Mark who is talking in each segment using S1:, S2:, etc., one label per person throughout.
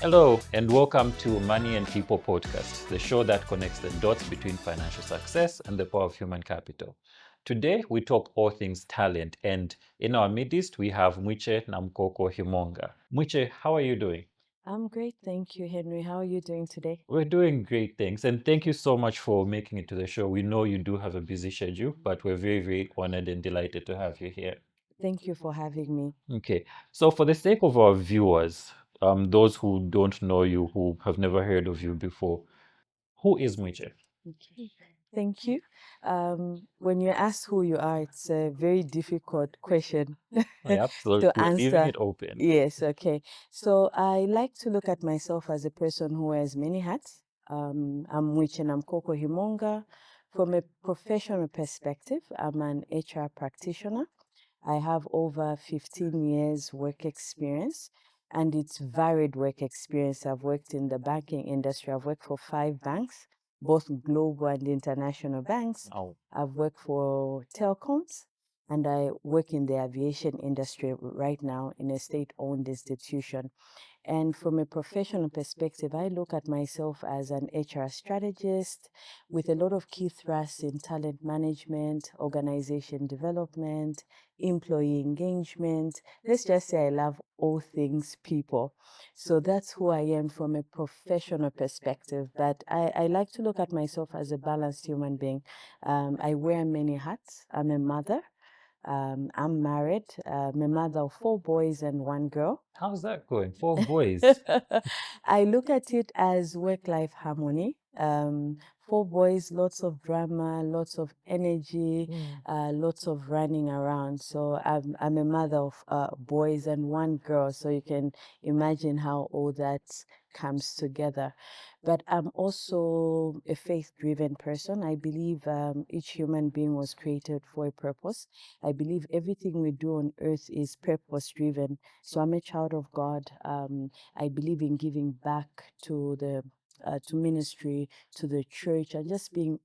S1: Hello, and welcome to Money and People podcast, the show that connects the dots between financial success and the power of human capital. Today, we talk all things talent, and in our midst, we have Mwiche Namukoko Himoonga. Mwiche, how are you doing?
S2: I'm great, thank you, Henry. How are you doing today?
S1: We're doing great, thanks. And thank you so much for making it to the show. We know you do have a busy schedule, but we're very, very honored and delighted to have you here.
S2: Thank you for having me.
S1: Okay, so for the sake of our viewers, those who don't know you, who have never heard of you before, who is Mwiche?
S2: Okay. Thank you. When you ask who you are, it's a very difficult question
S1: Yeah, absolutely.
S2: to
S1: We're leaving
S2: answer.
S1: it open.
S2: Yes, okay. So I like to look at myself as a person who wears many hats. I'm Mwiche Namukoko Himoonga. From a professional perspective, I'm an HR practitioner. I have over 15 years work experience, and it's varied work experience. I've worked in the banking industry. I've worked for 5 banks, both global and international banks.
S1: Oh,
S2: I've worked for telecoms, and I work in the aviation industry right now in a state-owned institution. And from a professional perspective, I look at myself as an HR strategist with a lot of key thrusts in talent management, organization development, employee engagement. Let's just say I love all things people. So that's who I am from a professional perspective. But I like to look at myself as a balanced human being. I wear many hats. I'm a mother. I'm married. I'm a mother of 4 boys and 1 girl.
S1: how's that going? 4 boys.
S2: I look at it as work-life harmony. 4 boys, lots of drama, lots of energy, lots of running around. So I'm a mother of boys and 1 girl. So you can imagine how all that comes together. But I'm also a faith-driven person. I believe each human being was created for a purpose. I believe everything we do on earth is purpose-driven. So I'm a child of God. I believe in giving back to the to ministry, to the church, and just being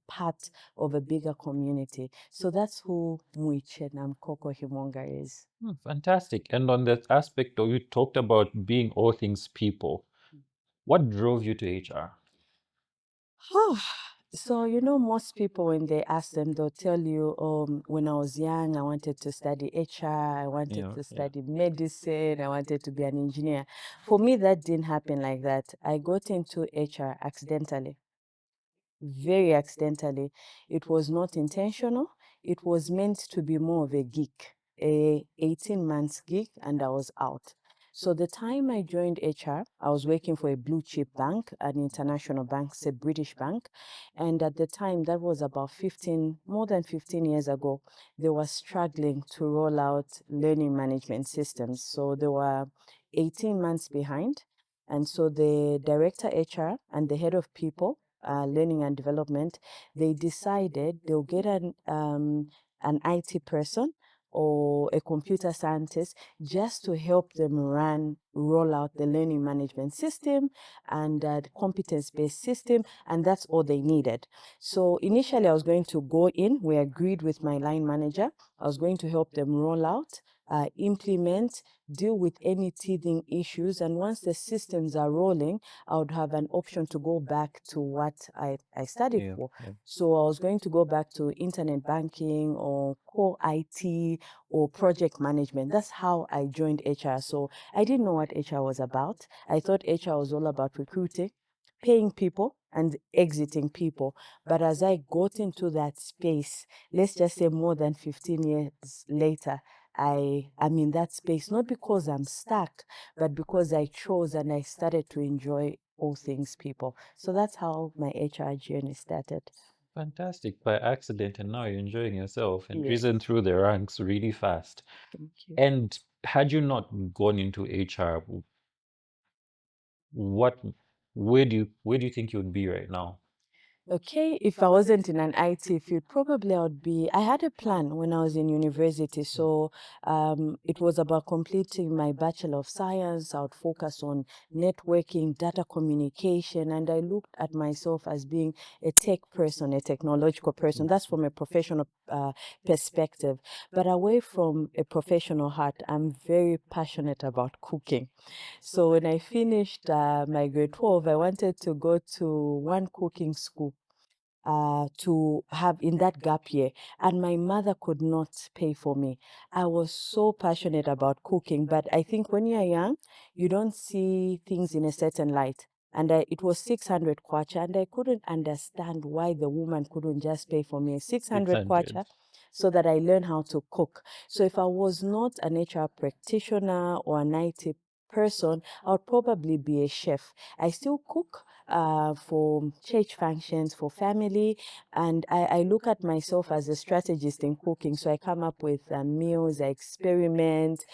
S2: part of a bigger community. So that's who Mwiche Namukoko Himoonga is.
S1: Fantastic. And on that aspect, though, you talked about being all things people. What drove you to HR?
S2: So, most people, when they ask them, they'll tell you, when I was young, I wanted to study HR, I wanted
S1: Yeah,
S2: to
S1: yeah.
S2: study medicine, I wanted to be an engineer. For me, that didn't happen like that. I got into HR accidentally, very accidentally. It was not intentional. It was meant to be more of a gig, a 18 months gig, and I was out. So the time I joined HR, I was working for a blue chip bank, an international bank, it's a British bank. And at the time, that was about more than 15 years ago, they were struggling to roll out learning management systems. So they were 18 months behind. And so the director HR and the head of people, learning and development, they decided they'll get an IT person or a computer scientist just to help them roll out the learning management system and the competence-based system, and that's all they needed. So initially, I was going to go in. We agreed with my line manager. I was going to help them roll out, implement, deal with any teething issues, and once the systems are rolling, I would have an option to go back to what I studied
S1: Yeah,
S2: for.
S1: yeah.
S2: So I was going to go back to internet banking or core IT or project management. That's how I joined HR. So I didn't know what HR was about. I thought HR was all about recruiting, paying people, and exiting people. But as I got into that space, let's just say more than 15 years later, I'm in that space, not because I'm stuck, but because I chose and I started to enjoy all things people. So that's how my HR journey started.
S1: Fantastic. By accident, and now you're enjoying yourself and
S2: Yes,
S1: risen through the ranks really fast.
S2: thank you.
S1: And had you not gone into HR, what, where do you think you'd be right now?
S2: Okay, if I wasn't in an IT field, probably I would be. I had a plan when I was in university. So it was about completing my Bachelor of Science. I would focus on networking, data communication, and I looked at myself as being a tech person, a technological person. That's from a professional perspective. But away from a professional heart, I'm very passionate about cooking. So when I finished my grade 12, I wanted to go to one cooking school to have in that gap year, and my mother could not pay for me. I was so passionate about cooking, but I think when you're young, you don't see things in a certain light. And it was 600 kwacha, and I couldn't understand why the woman couldn't just pay for me 600
S1: 600.
S2: kwacha so that I learn how to cook. So if I was not an HR practitioner or an IT person, I would probably be a chef. I still cook, for church functions, for family. And I look at myself as a strategist in cooking. So I come up with meals, I experiment.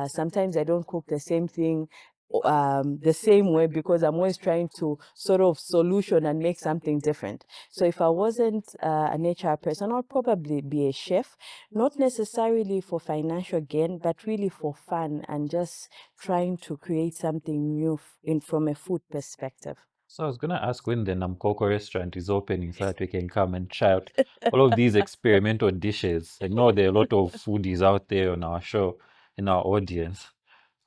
S2: Sometimes I don't cook the same thing the same way because I'm always trying to sort of solution and make something different. So if I wasn't an HR person, I'd probably be a chef, not necessarily for financial gain, but really for fun and just trying to create something new from a food perspective.
S1: So I was gonna ask when the Namukoko restaurant is opening so that we can come and try out all of these experimental dishes. I know there are a lot of foodies out there on our show, in our audience.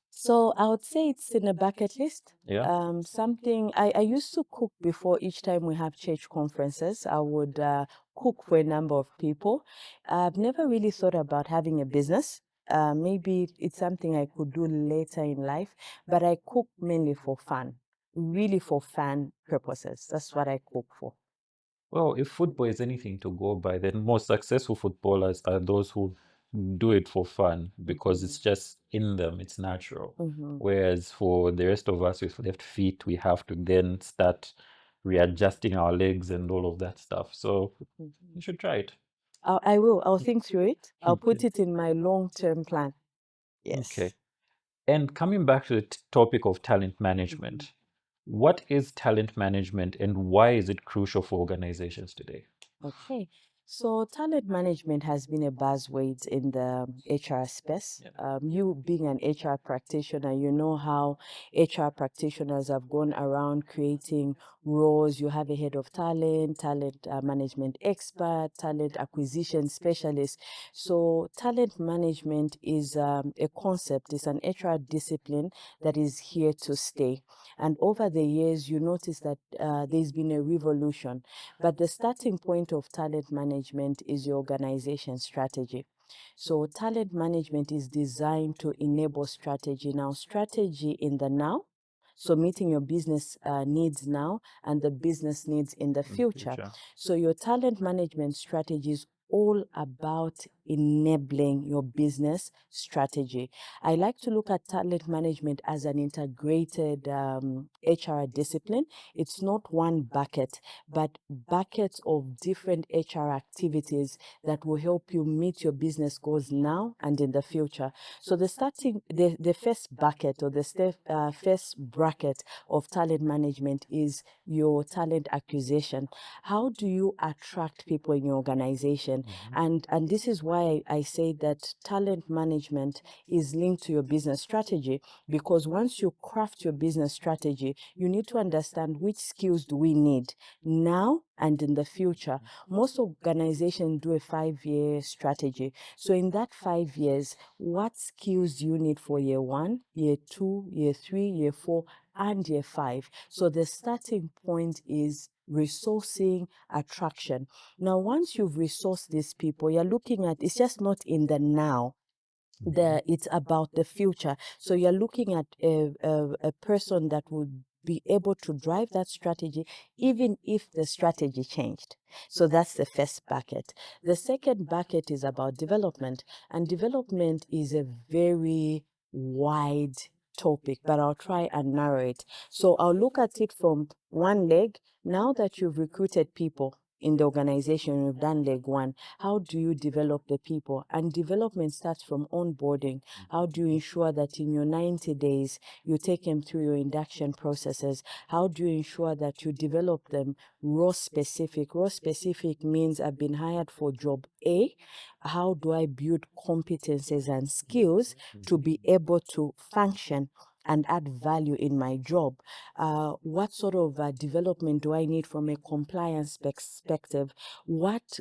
S2: So I would say it's in a bucket list.
S1: Yeah.
S2: Something I used to cook before each time we have church conferences. I would cook for a number of people. I've never really thought about having a business. Maybe it's something I could do later in life, but I cook mainly for fun, really for fun purposes. That's what I cook for.
S1: Well, if football is anything to go by, then most successful footballers are those who do it for fun because it's just in them, it's natural.
S2: Mm-hmm.
S1: Whereas for the rest of us with left feet, we have to then start readjusting our legs and all of that stuff. So
S2: Mm-hmm.
S1: you should try it.
S2: I will. I'll think through it. I'll put
S1: Okay.
S2: it in my long-term plan.
S1: Okay.
S2: Yes.
S1: And coming back to the topic of talent
S2: Mhm.
S1: management, what is talent management and why is it crucial for organizations today?
S2: Okay. So talent management has been a buzzword in the HR space.
S1: Yeah.
S2: You being an HR practitioner, you know how HR practitioners have gone around creating roles. You have a head of talent, talent management expert, talent acquisition specialist. So talent management is a concept, it's an HR discipline that is here to stay. And over the years, you notice that there's been a revolution, but the starting point of talent management is your organization strategy. So talent management is designed to enable strategy. Now, strategy in the now, so meeting your business needs now and the business needs in the
S1: In the
S2: future.
S1: future.
S2: So your talent management strategy is all about enabling your business strategy. I like to look at talent management as an integrated HR discipline. It's not one bucket, but buckets of different HR activities that will help you meet your business goals now and in the future. So the first bucket or the first bracket of talent management is your talent acquisition. How do you attract people in your organization? And this is why I say that talent management is linked to your business strategy, because once you craft your business strategy, you need to understand which skills do we need now and in the future. Most organizations do a 5-year strategy. So in that 5 years, what skills do you need for year 1, year 2, year 3, year 4, and year 5? So the starting point is resourcing, attraction. Now, once you've resourced these people, you're looking at it's just not in the now. It's about the future. So you're looking at a person that would be able to drive that strategy even if the strategy changed. So that's the first bucket. The second bucket is about development, and development is a very wide topic, but I'll try and narrow it. So I'll look at it from one leg. Now that you've recruited people, in the organization, we've done leg one. How do you develop the people? And development starts from onboarding. How do you ensure that in your 90 days, you take them through your induction processes? How do you ensure that you develop them role specific? Role specific means I've been hired for job A. How do I build competences and skills to be able to function and add value in my job? What sort of development do I need from a compliance perspective? What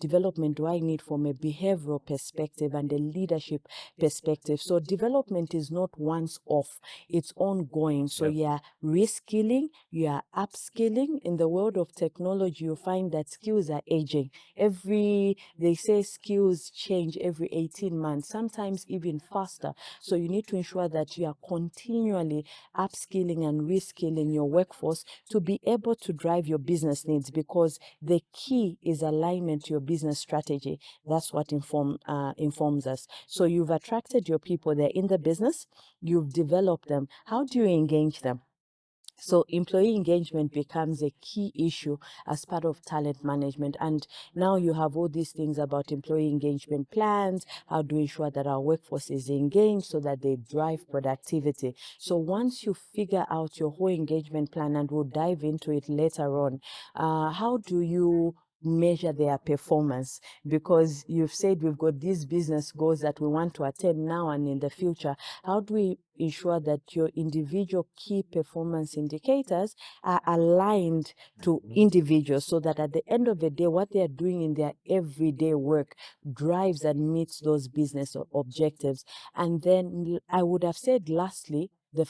S2: development do I need from a behavioral perspective and a leadership perspective? So development is not once off, it's ongoing. So
S1: Yep.
S2: you're reskilling, you are upskilling. In the world of technology, you find that skills are aging. They say skills change every 18 months, sometimes even faster. So you need to ensure that you are continually upskilling and reskilling your workforce to be able to drive your business needs, because the key is alignment to your business strategy. That's what informs us. So you've attracted your people, they're in the business, you've developed them. How do you engage them? So employee engagement becomes a key issue as part of talent management. And now you have all these things about employee engagement plans. How do we ensure that our workforce is engaged so that they drive productivity? So once you figure out your whole engagement plan, and we'll dive into it later on, how do you measure their performance? Because you've said we've got these business goals that we want to attain now and in the future. How do we ensure that your individual key performance indicators are aligned to individuals, so that at the end of the day, what they are doing in their everyday work drives and meets those business objectives? And then I would have said lastly, the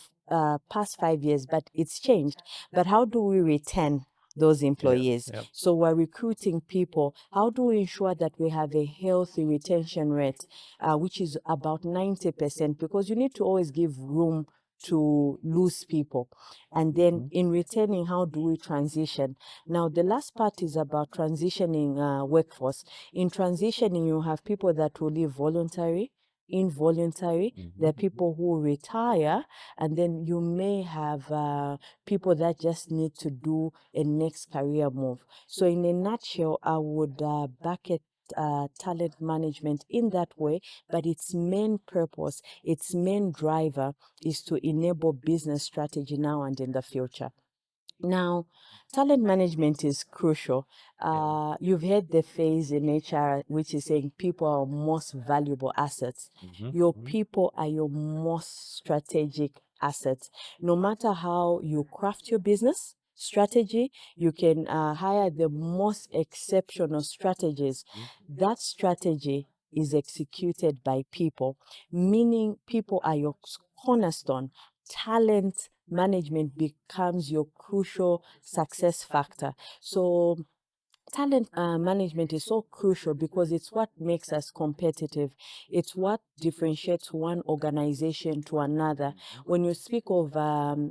S2: past 5 years, but it's changed. But how do we retain those employees?
S1: Yep.
S2: So we're recruiting people. How do we ensure that we have a healthy retention rate, which is about 90%? Because you need to always give room to lose people. And then in retaining, how do we transition? Now, the last part is about transitioning workforce. In transitioning, you have people that will leave voluntary, involuntary. There are people who retire, and then you may have people that just need to do a next career move. So in a nutshell, I would bucket talent management in that way, but its main purpose, its main driver is to enable business strategy now and in the future. Now, talent management is crucial. You've heard the phrase in HR, which is saying people are most valuable assets. Your people are your most strategic assets. No matter how you craft your business strategy, you can hire the most exceptional strategies. That strategy is executed by people, meaning people are your cornerstone. Talent management becomes your crucial success factor. So talent management is so crucial because it's what makes us competitive. It's what differentiates one organization to another. When you speak of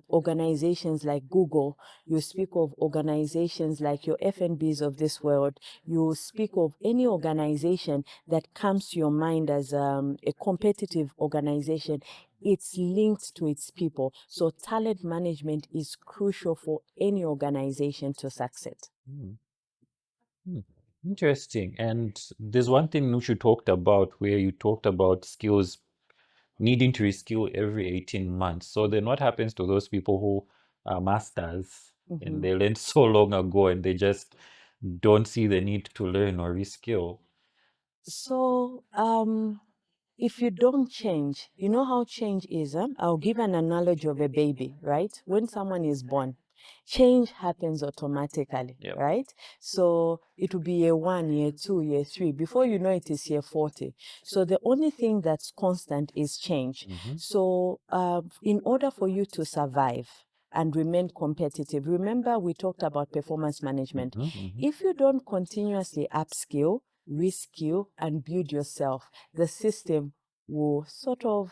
S2: organizations like Google, you speak of organizations like your FNBs of this world, you speak of any organization that comes to your mind as a competitive organization, it's linked to its people. So talent management is crucial for any organization to succeed.
S1: Interesting. And there's one thing Nushu talked about, where you talked about skills needing to reskill every 18 months. So then what happens to those people who are masters and they learned so long ago and they just don't see the need to learn or reskill?
S2: So, if you don't change, you know how change is. I'll give an analogy of a baby, right? When someone is born, change happens automatically,
S1: Yep.
S2: right? So it will be year 1, year 2, year 3. Before you know it is year 40. So the only thing that's constant is change. So in order for you to survive and remain competitive, remember we talked about performance management. If you don't continuously upskill, reskill, and build yourself, the system will sort of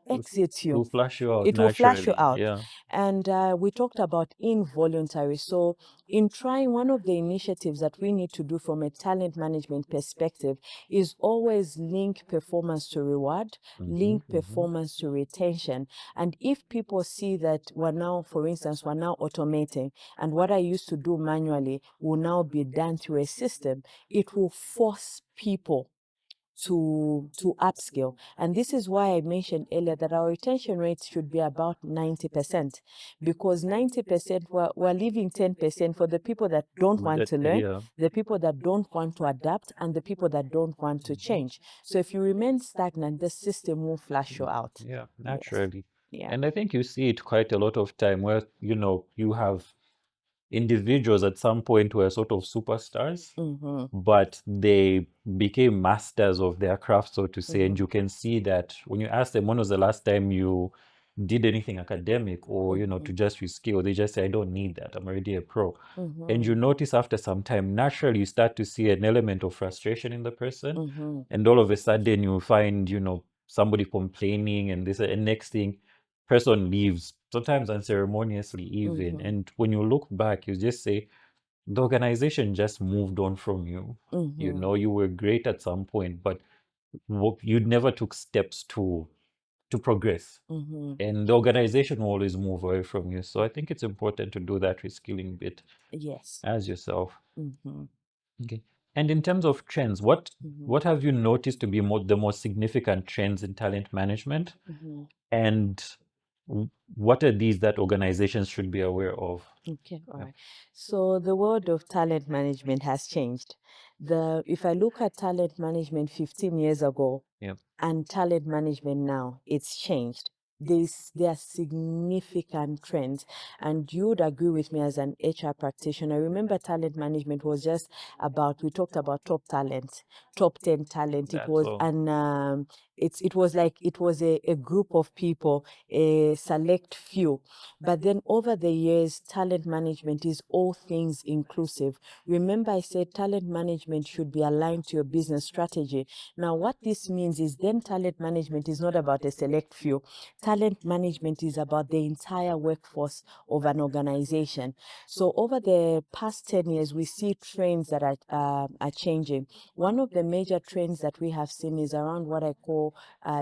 S2: exit you.
S1: Will flush you out
S2: It will flash you
S1: naturally.
S2: out.
S1: Yeah.
S2: And we talked about involuntary. So, in trying, one of the initiatives that we need to do from a talent management perspective is always link performance to reward, link performance to retention. And if people see that we're now, for instance, we're now automating, and what I used to do manually will now be done through a system, it will force people to upskill. And this is why I mentioned earlier that our retention rates should be about 90%, because 90% we're leaving 10% for the people that don't want to learn,
S1: Yeah.
S2: the people that don't want to adapt, and the people that don't want to change. So if you remain stagnant, the system will flush you out.
S1: Yeah,
S2: Yes.
S1: naturally.
S2: Yeah.
S1: And I think you see it quite a lot of time where, you have individuals at some point who are sort of superstars, but they became masters of their craft, so to say. And you can see that when you ask them, when was the last time you did anything academic or, to just reskill, they just say, I don't need that. I'm already a pro. And you notice after some time, naturally, you start to see an element of frustration in the person. And all of a sudden, you find, somebody complaining and this, and next thing, person leaves, sometimes unceremoniously even. And when you look back, you just say, the organization just moved on from you. You were great at some point, but you never took steps to progress. And the organization will always move away from you. So I think it's important to do that reskilling bit
S2: Yes.
S1: as yourself. Okay. And in terms of trends, what have you noticed to be the most significant trends in talent management? And what are these that organizations should be aware of?
S2: Okay, all right. So the world of talent management has changed. If I look at talent management 15 years ago,
S1: Yeah.
S2: and talent management now, it's changed. There are significant trends, and you would agree with me as an HR practitioner. Remember, talent management was just about, we talked about top talent, top 10 talent. It
S1: That's
S2: was,
S1: all.
S2: and it was like, it was a group of people, a select few. But then over the years, talent management is all things inclusive. Remember, I said talent management should be aligned to your business strategy. Now, what this means is then talent management is not about a select few. Talent management is about the entire workforce of an organization. So over the past 10 years, we see trends that are changing. One of the major trends that we have seen is around what I call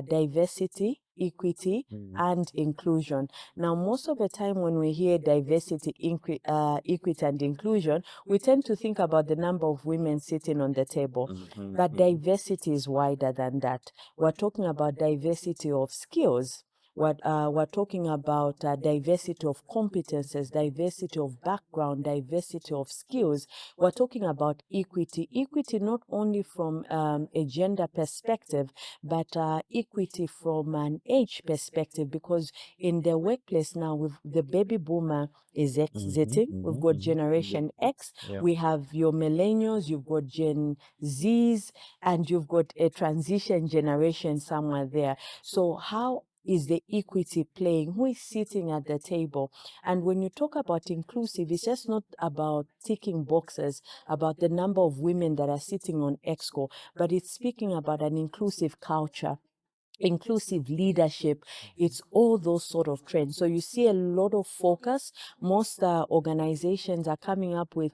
S2: diversity, equity, and inclusion. Now, most of the time when we hear diversity, equity, and inclusion, we tend to think about the number of women sitting on the table. But diversity is wider than that. We're talking about diversity of skills. We're talking about diversity of competences, diversity of background, diversity of skills. We're talking about equity. Equity not only from a gender perspective, but equity from an age perspective, because in the workplace now, with the baby boomer is exiting, we've got Generation X,
S1: Yeah.
S2: we have your millennials, you've got Gen Zs, and you've got a transition generation somewhere there. So how is the equity playing? Who is sitting at the table? And when you talk about inclusive, it's just not about ticking boxes, about the number of women that are sitting on EXCO, but it's speaking about an inclusive culture, inclusive leadership. It's all those sort of trends. So you see a lot of focus. Most organizations are coming up with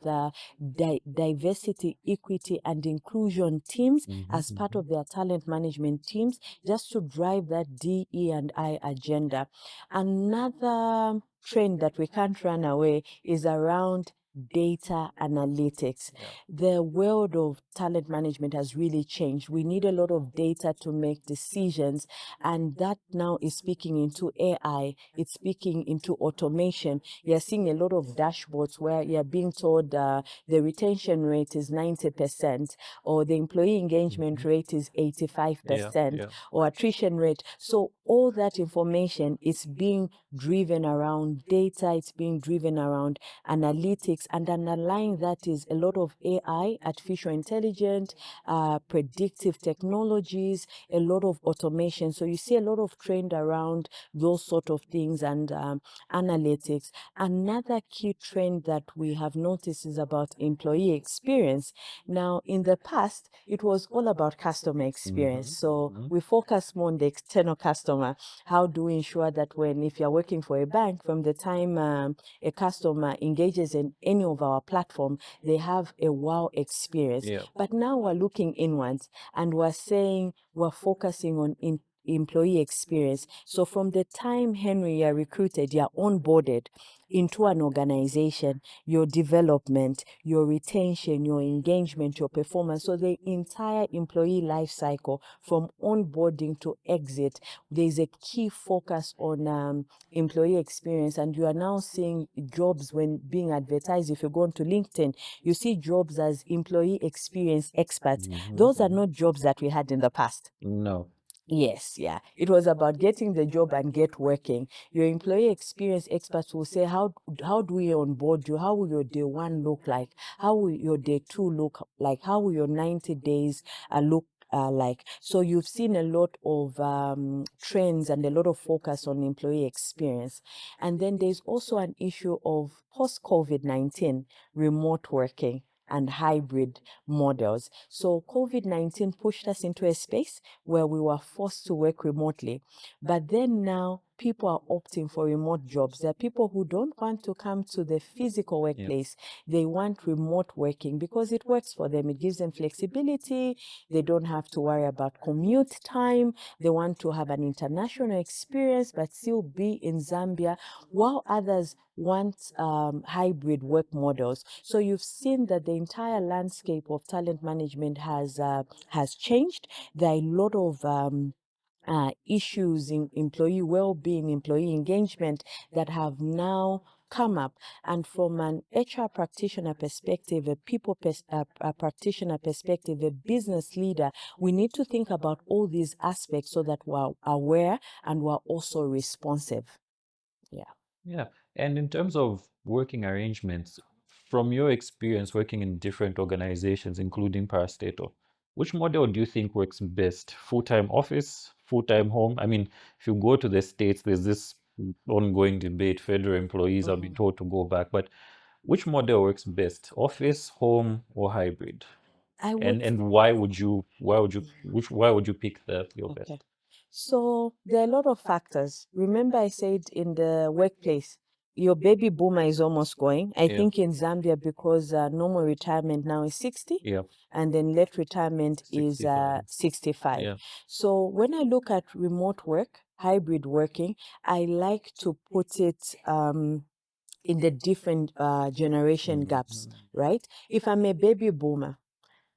S2: diversity, equity, and inclusion teams as part of their talent management teams, just to drive that DE&I agenda. Another trend that we can't run away is around data analytics. The world of talent management has really changed. We need a lot of data to make decisions, and that now is speaking into AI. It's speaking into automation. You're seeing a lot of dashboards where you're being told the retention rate is 90%, or the employee engagement rate is 85%, or attrition rate. So all that information is being driven around data. It's being driven around analytics analytics, and underlying that is a lot of AI, artificial intelligence, predictive technologies, a lot of automation. So you see a lot of trend around those sort of things, and analytics. Another key trend that we have noticed is about employee experience. Now, in the past, it was all about customer experience. So we focus more on the external customer. How do we ensure that if you're working for a bank, from the time a customer engages in any of our platform, they have a wow experience.
S1: Yeah.
S2: But now we're looking inwards, and we're saying we're focusing on employee experience. So from the time, Henry, you're recruited, you're onboarded into an organization, your development, your retention, your engagement, your performance. So the entire employee life cycle from onboarding to exit, there's a key focus on employee experience. And you are now seeing jobs when being advertised. If you go onto LinkedIn, you see jobs as employee experience experts. Those are not jobs that we had in the past.
S1: No.
S2: Yes, yeah. It was about getting the job and get working. Your employee experience experts will say, how do we onboard you? How will your day one look like? How will your day two look like? How will your 90 days look like? So you've seen a lot of trends and a lot of focus on employee experience. And then there's also an issue of post-COVID-19 remote working and hybrid models. So COVID-19 pushed us into a space where we were forced to work remotely. But then now people are opting for remote jobs. There are people who don't want to come to the physical workplace. They want remote working because it works for them. It gives them flexibility. They don't have to worry about commute time. They want to have an international experience but still be in Zambia, while others want hybrid work models. So you've seen that the entire landscape of talent management has changed. There are a lot of issues in employee well-being, employee engagement that have now come up. And from an HR practitioner perspective, a people a practitioner perspective, a business leader, we need to think about all these aspects so that we're aware and we're also responsive. Yeah.
S1: Yeah. And in terms of working arrangements, from your experience working in different organizations, including Parastatal, which model do you think works best? Full-time office, full-time home? I mean, if you go to the States, there's this ongoing debate. Federal employees have been told to go back, but which model works best? Office, home, or hybrid?
S2: I would.
S1: And why would you pick your
S2: Okay.
S1: best?
S2: So there are a lot of factors. Remember, I said in the workplace, your baby boomer is almost going. I
S1: Yeah.
S2: think in Zambia, because normal retirement now is 60,
S1: Yeah.
S2: and then late retirement is
S1: 65.
S2: 65.
S1: Yeah.
S2: So when I look at remote work, hybrid working, I like to put it in the different generation gaps, right? If I'm a baby boomer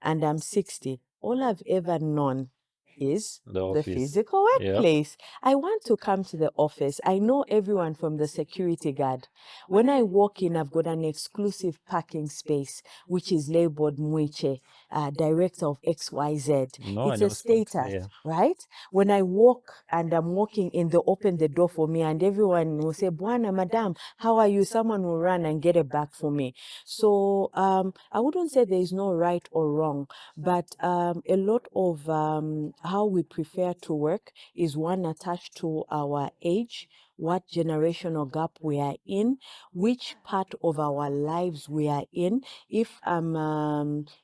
S2: and I'm 60, all I've ever known is
S1: The
S2: the
S1: office.
S2: physical
S1: Yeah.
S2: workplace. I want to come to the office. I know everyone from the security guard. When I walk in, I've got an exclusive parking space, which is labeled Mwiche, director of XYZ.
S1: No, I
S2: It's a
S1: never saw it.
S2: status,
S1: Yeah.
S2: right? When I walk and I'm walking in, they open the door for me and everyone will say, Bwana, madam, how are you? Someone will run and get a bag for me. So I wouldn't say there is no right or wrong, but a lot of how we prefer to work is one attached to our age, what generational gap we are in, which part of our lives we are in. If I'm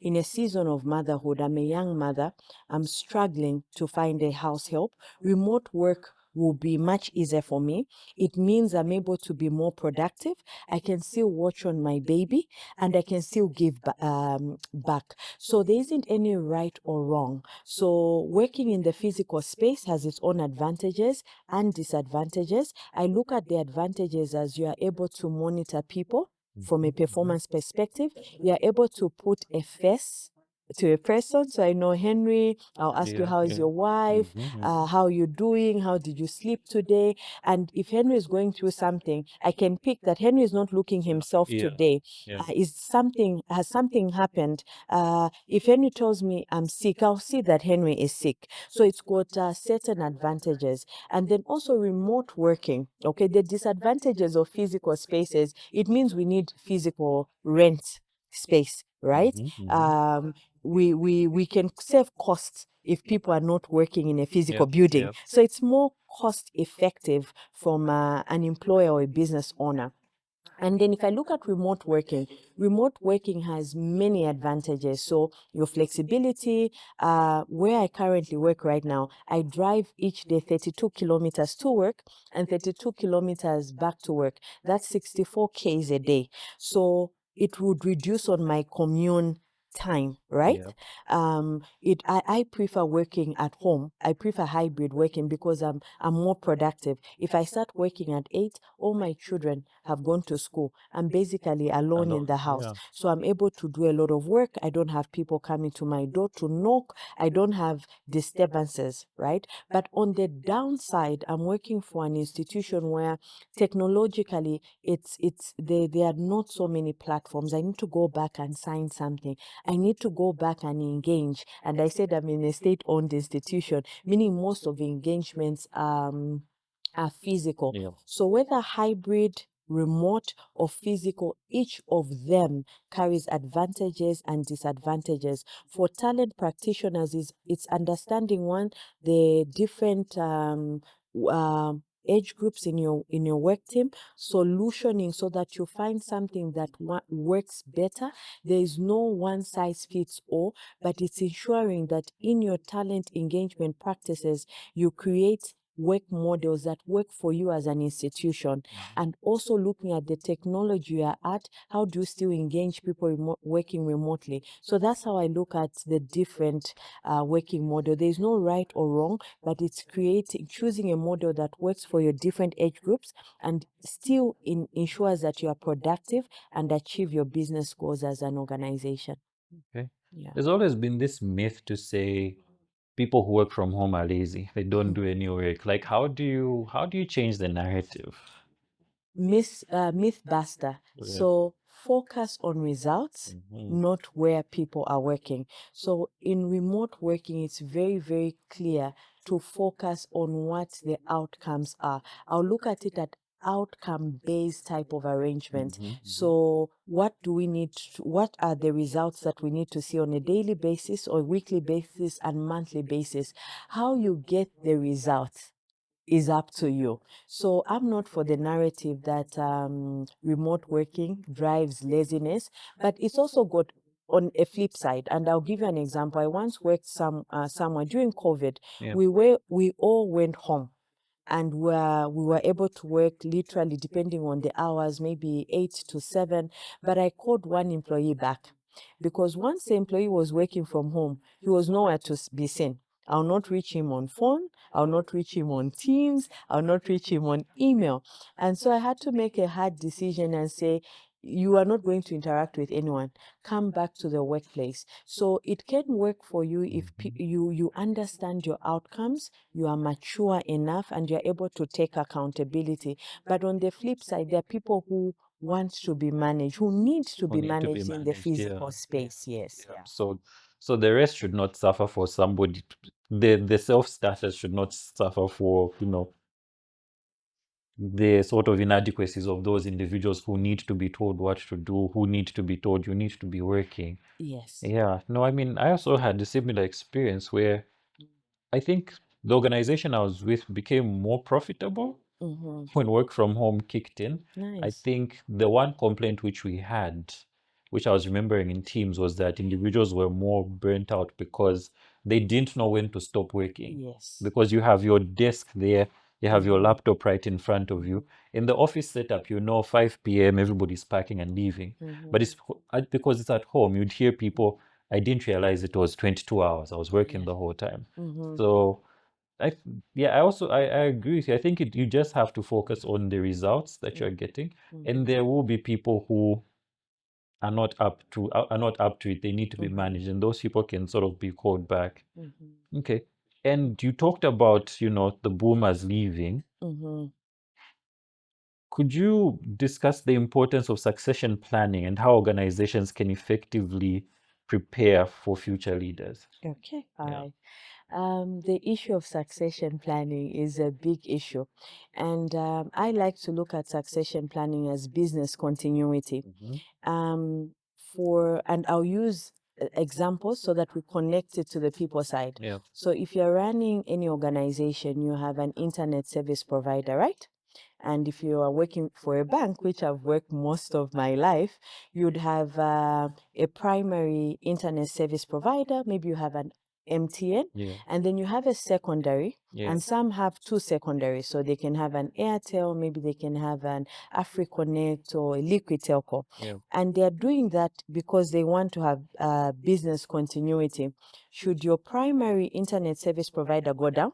S2: in a season of motherhood, I'm a young mother, I'm struggling to find a house help, remote work will be much easier for me. It means I'm able to be more productive. I can still watch on my baby and I can still give back. So there isn't any right or wrong. So working in the physical space has its own advantages and disadvantages. I look at the advantages as you are able to monitor people from a performance perspective. You are able to put a face to a person. So I know Henry, I'll ask you,
S1: Yeah,
S2: how is
S1: yeah.
S2: your wife? How are you doing? How did you sleep today? And if Henry is going through something, I can pick that Henry is not looking himself
S1: Yeah,
S2: today.
S1: yeah.
S2: Has something happened? If Henry tells me I'm sick, I'll see that Henry is sick. So it's got certain advantages. And then also remote working. Okay, the disadvantages of physical spaces, it means we need physical rent space, right? We can save costs if people are not working in a physical
S1: Yep,
S2: building.
S1: yep.
S2: So it's more cost effective from an employer or a business owner. And then if I look at remote working has many advantages. So your flexibility, where I currently work right now, I drive each day 32 kilometers to work and 32 kilometers back to work. That's 64 Ks a day. So it would reduce on my commute time, right?
S1: Yep.
S2: I prefer working at home. I prefer hybrid working because I'm more productive. If I start working at 8, all my children have gone to school. I'm basically alone in the house.
S1: Yeah.
S2: So I'm able to do a lot of work. I don't have people coming to my door to knock. I don't have disturbances, right? But on the downside, I'm working for an institution where technologically there are not so many platforms. I need to go back and sign something. I need to go back and engage. And I said I'm in a state-owned institution, meaning most of the engagements are physical.
S1: Yeah.
S2: So whether hybrid, remote, or physical, each of them carries advantages and disadvantages. For talent practitioners, it's understanding one, the different age groups in your work team, solutioning so that you find something that works better. There is no one size fits all, but it's ensuring that in your talent engagement practices, you create work models that work for you as an institution, and also looking at the technology you are at. How do you still engage people working remotely? So that's how I look at the different working model. There's no right or wrong, but it's choosing a model that works for your different age groups and still ensures that you are productive and achieve your business goals as an organization.
S1: Okay.
S2: Yeah.
S1: There's always been this myth to say people who work from home are lazy. They don't do any work. Like, how do you change the narrative?
S2: Myth buster.
S1: Yeah.
S2: So focus on results, not where people are working. So in remote working, it's very, very clear to focus on what the outcomes are. I'll look at it at outcome-based type of arrangement. So what do we need what are the results that we need to see on a daily basis or weekly basis and monthly basis? How you get the results is up to you. So I'm not for the narrative that remote working drives laziness, but it's also got on a flip side. And I'll give you an example. I once worked somewhere during COVID.
S1: Yeah.
S2: We all went home and we were able to work literally depending on the hours, maybe 8 to 7. But I called one employee back because once the employee was working from home, he was nowhere to be seen. I'll not reach him on phone. I'll not reach him on Teams. I'll not reach him on email. And so I had to make a hard decision and say, you are not going to interact with anyone. Come back to the workplace. So it can work for you if you understand your outcomes, you are mature enough, and you're able to take accountability. But on the flip side, there are people who want to be managed, who need to
S1: Who
S2: be
S1: need to be
S2: managed in the
S1: managed. Yeah.
S2: physical space. Yes.
S1: Yeah. So the rest should not suffer for somebody. The self-starters should not suffer for, the sort of inadequacies of those individuals who need to be told what to do, who need to be told you need to be working.
S2: Yes.
S1: Yeah. No, I mean, I also had a similar experience where I think the organization I was with became more profitable when work from home kicked in. I
S2: Nice.
S1: think the one complaint which we had, which I was remembering in Teams, was that individuals were more burnt out because they didn't know when to stop working.
S2: Yes.
S1: Because you have your desk there, you have your laptop right in front of you. In the office setup, 5 p.m., everybody's packing and leaving. But it's because it's at home, you'd hear people, I didn't realize it was 22 hours. I was working the whole time. So I yeah, I agree with you. I think you just have to focus on the results that you're getting, and there will be people who are not up to it. They need to be managed, and those people can sort of be called back. Okay. And you talked about, the boomers leaving. Could you discuss the importance of succession planning and how organizations can effectively prepare for future leaders?
S2: Okay, all
S1: Yeah.
S2: right. The issue of succession planning is a big issue. And I like to look at succession planning as business continuity. And I'll use examples so that we connect it to the people side.
S1: Yeah.
S2: So if you're running any organization, you have an internet service provider, right? And if you are working for a bank, which I've worked most of my life, you'd have a primary internet service provider. Maybe you have an MTN,
S1: Yeah.
S2: and then you have a secondary,
S1: Yeah.
S2: and some have two secondaries. So they can have an Airtel, maybe they can have an AfriConnect or a Liquid Telco.
S1: Yeah.
S2: And they're doing that because they want to have business continuity. Should your primary internet service provider go down,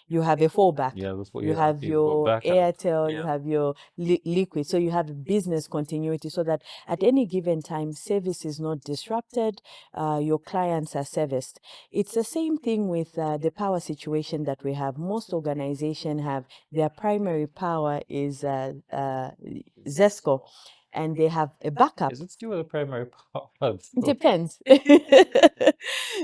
S2: you have a fallback.
S1: Yeah, before
S2: You
S1: you
S2: have
S1: you've got
S2: your
S1: backup.
S2: Airtel, you have your Liquid. So you have business continuity so that at any given time, service is not disrupted, your clients are serviced. It's the same thing with the power situation that we have. Most organizations have their primary power is ZESCO, and they have a backup.
S1: Is it still the primary power?
S2: Depends.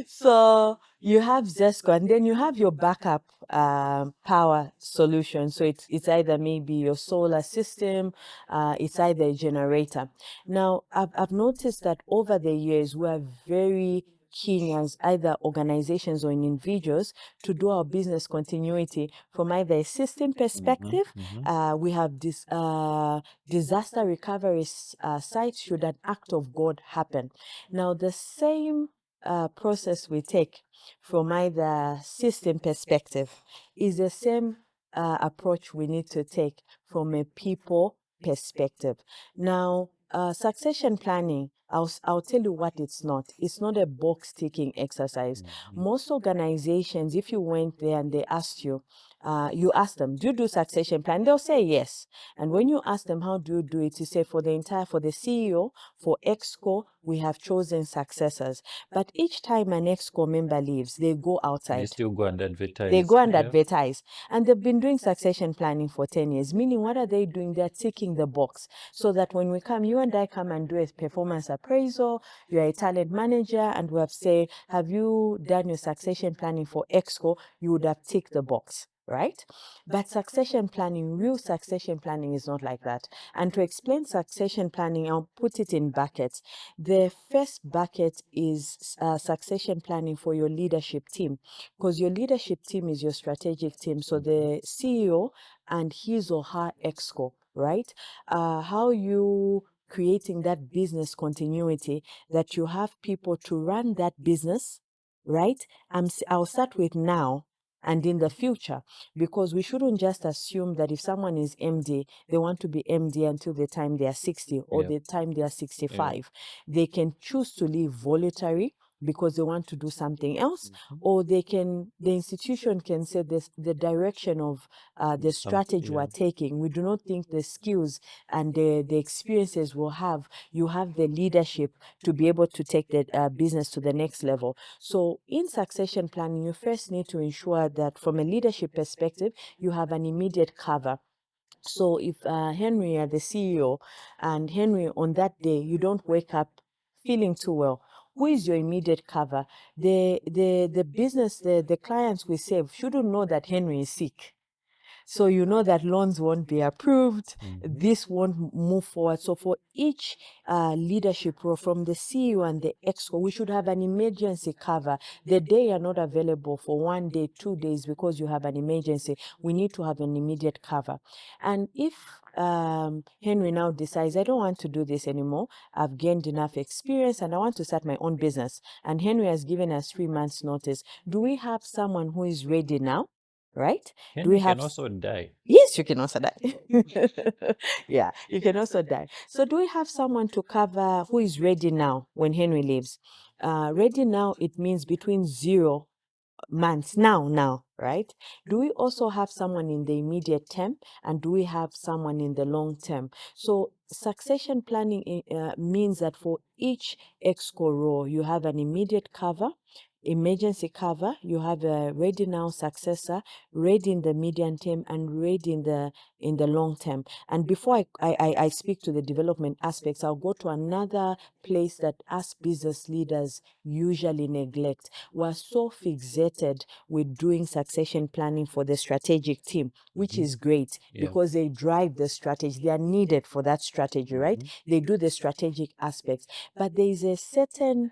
S2: So you have ZESCO, and then you have your backup power solution. So it's either maybe your solar system, it's either a generator. Now, I've noticed that over the years, we are very keen as either organizations or individuals to do our business continuity from either a system perspective. We have this disaster recovery sites should an act of God happen. Now, the same process we take from either system perspective is the same approach we need to take from a people perspective. Now, succession planning, I'll tell you what it's not. It's not a box ticking exercise. Most organizations, if you went there and they asked you, you ask them, do you do succession plan? They'll say yes. And when you ask them, how do you do it? You say, for the CEO, for EXCO, we have chosen successors. But each time an EXCO member leaves, they go outside.
S1: They still go and advertise.
S2: They go and advertise. And they've been doing succession planning for 10 years, meaning what are they doing? They're ticking the box so that when we come, you and I come and do a performance appraisal, you're a talent manager, and we have said, have you done your succession planning for EXCO? You would have ticked the box. Right? But succession planning, real succession planning is not like that. And to explain succession planning, I'll put it in buckets. The first bucket is succession planning for your leadership team, because your leadership team is your strategic team. So the CEO and his or her EXCO, right? How you creating that business continuity that you have people to run that business, right? I'll start with now and in the future, because we shouldn't just assume that if someone is MD, they want to be MD until the time they are 60 or the time they are 65. They can choose to leave voluntary because they want to do something else, or the institution can say this, the direction of the strategy we're taking. We do not think the skills and the experiences we'll have, you have the leadership to be able to take the business to the next level. So in succession planning, you first need to ensure that from a leadership perspective, you have an immediate cover. So if Henry are the CEO, and Henry on that day, you don't wake up feeling too well, who is your immediate cover? The business, the clients we serve shouldn't know that Henry is sick. So you know that loans won't be approved, this won't move forward. So for each leadership role, from the CEO and the EXCO, we should have an emergency cover. The day you're not available for 1 day, 2 days because you have an emergency, we need to have an immediate cover. And if Henry now decides, I don't want to do this anymore, I've gained enough experience and I want to start my own business, and Henry has given us 3 months notice, do we have someone who is ready now? Right?
S1: Henry
S2: Do we have
S1: can also die.
S2: Yes, you can also die. Yeah, you can also die. So do we have someone to cover who is ready now when Henry leaves? Ready now, it means between 0 months now, right? Do we also have someone in the immediate term, and do we have someone in the long term? So succession planning means that for each exco role, you have an immediate cover, emergency cover, you have a ready now successor, ready in the medium term, and ready in the long term. And before I speak to the development aspects, I'll go to another place that us business leaders usually neglect. We're so fixated with doing succession planning for the strategic team, which is great because they drive the strategy. They are needed for that strategy, right? They do the strategic aspects. But there is a certain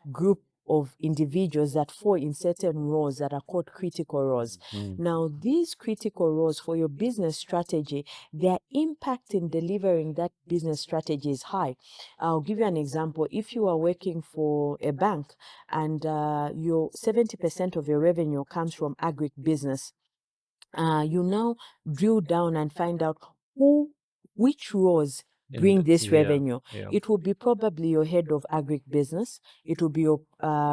S2: group of individuals that fall in certain roles that are called critical roles. Now, these critical roles for your business strategy, their impact in delivering that business strategy is high. I'll give you an example. If you are working for a bank and your 70% of your revenue comes from agribusiness, you now drill down and find out which roles bring this revenue. It will be probably your head of agribusiness. It will be your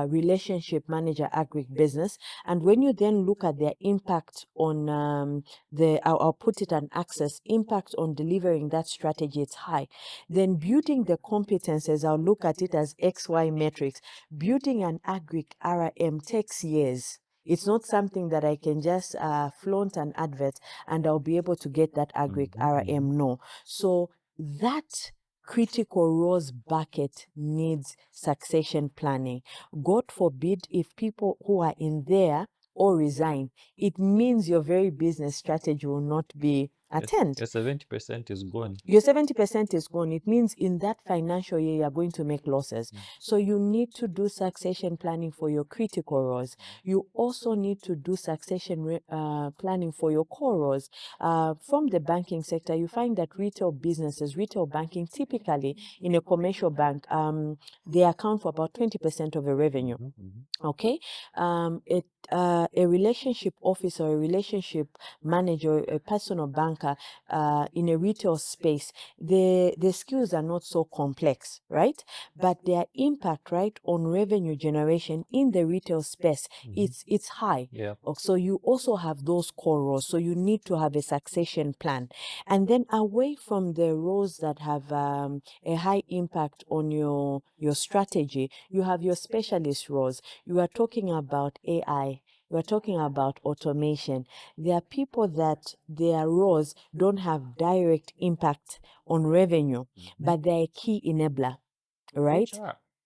S2: relationship manager agribusiness. And when you then look at their impact on I'll put it an access impact on delivering that strategy, it's high. Then building the competences, I'll look at it as XY metrics. Building an agric RM takes years. It's not something that I can just flaunt an advert and I'll be able to get that agric RM. No. So that critical roles bucket needs succession planning. God forbid if people who are in there or resign, it means your very business strategy will not be attend.
S1: Your 70% is gone.
S2: Your 70% is gone. It means in that financial year, you're going to make losses. So you need to do succession planning for your critical roles. You also need to do succession planning for your core roles. From the banking sector, you find that retail businesses, retail banking, typically in a commercial bank, they account for about 20% of the revenue. Okay, a relationship officer, a relationship manager, a personal banker in a retail space, the skills are not so complex, right? But their impact, right, on revenue generation in the retail space, it's high. So you also have those core roles. So you need to have a succession plan, and then away from the roles that have a high impact on your strategy, you have your specialist roles. You are talking about AI. You are talking about automation. There are people that their roles don't have direct impact on revenue, but they're a key enabler, right?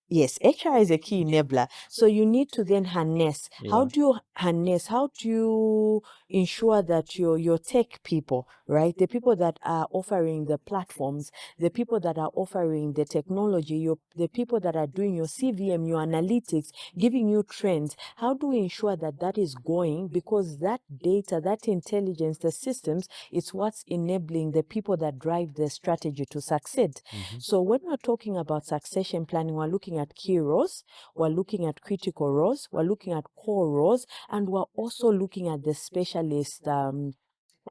S2: Yes, HR is a key enabler. So you need to then harness. How do you harness? How do you ensure that your tech people, right? The people that are offering the platforms, the people that are offering the technology, the people that are doing your CVM, your analytics, giving you trends. How do we ensure that that is going? Because that data, that intelligence, the systems, it's what's enabling the people that drive the strategy to succeed. So when we're talking about succession planning, we're looking at key roles, we're looking at critical roles, we're looking at core roles, and we're also looking at the specialist